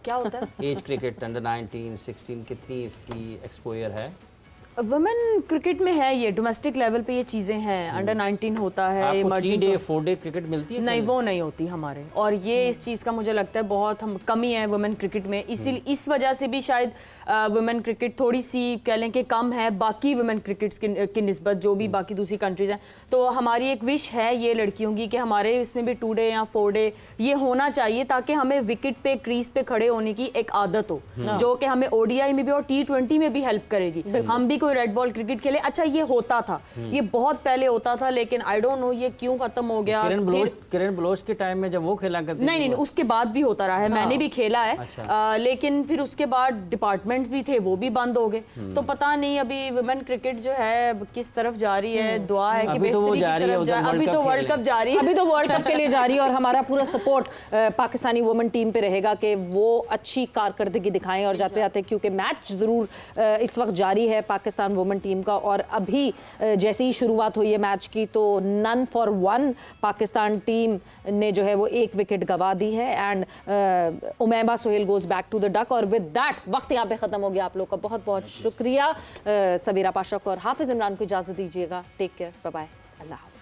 क्या होता है एज क्रिकेट अंडर 19, 16 कितनी इसकी एक्सपोजर है? वुमेन क्रिकेट में है, ये डोमेस्टिक लेवल पे ये चीज़ें हैं। अंडर 19 होता है, आपको 3 emerging डे 4 डे क्रिकेट मिलती है? नहीं, वो नहीं होती हमारे, और ये इस चीज़ का मुझे लगता है बहुत हम कमी है वुमेन क्रिकेट में। इसीलिए इस वजह से भी शायद वुमेन क्रिकेट थोड़ी सी कह लें कि कम है बाकी वुमेन क्रिकेट्स की निस्बत, जो भी बाकी दूसरी कंट्रीज हैं। तो हमारी एक विश है ये लड़कियों की कि हमारे इसमें भी 2 डे या 4 डे ये होना चाहिए, ताकि हमें विकेट पे, क्रीज पे खड़े होने की एक आदत हो, जो कि हमें ODI में भी और T20 में भी हेल्प करेगी। हम भी कोई रेड बॉल क्रिकेट खेले। अच्छा ये होता था, ये बहुत पहले होता था, लेकिन आई डोंट नो ये क्यों खत्म हो गया। किरण बलोच के टाइम में जब वो खेला करती नहीं नहीं, उसके बाद भी होता रहा है, मैंने भी खेला है। लेकिन फिर उसके बाद डिपार्टमेंट्स भी थे, वो भी बंद हो गए। तो पता नहीं अभी वुमेन क्रिकेट जो है किस तरफ जा रही है। दुआ है कि बेहतरी की तरफ जाए। अभी तो वर्ल्ड कप जारी है, अभी तो वर्ल्ड कप के लिए जारी है, और हमारा पूरा सपोर्ट पाकिस्तानी वुमेन टीम पे रहेगा कि वो अच्छी कारकर्दगी दिखाएं और जाते जाते, क्योंकि मैच जरूर इस वक्त जारी है पाकिस्तान वुमेन टीम का। और अभी जैसे ही शुरुआत हुई है मैच की तो नन फॉर 1 पाकिस्तान टीम ने जो है वो 1 विकेट गवा दी है। And Umaima Sohail goes back to the duck. और विद दैट वक्त यहाँ पे खत्म हो गया। आप लोग का बहुत बहुत शुक्रिया। सबीरा पाशा को और हाफिज इमरान को इजाजत दीजिएगा। टेक केयर, बाय बाय, अल्लाह हाफ़िज़।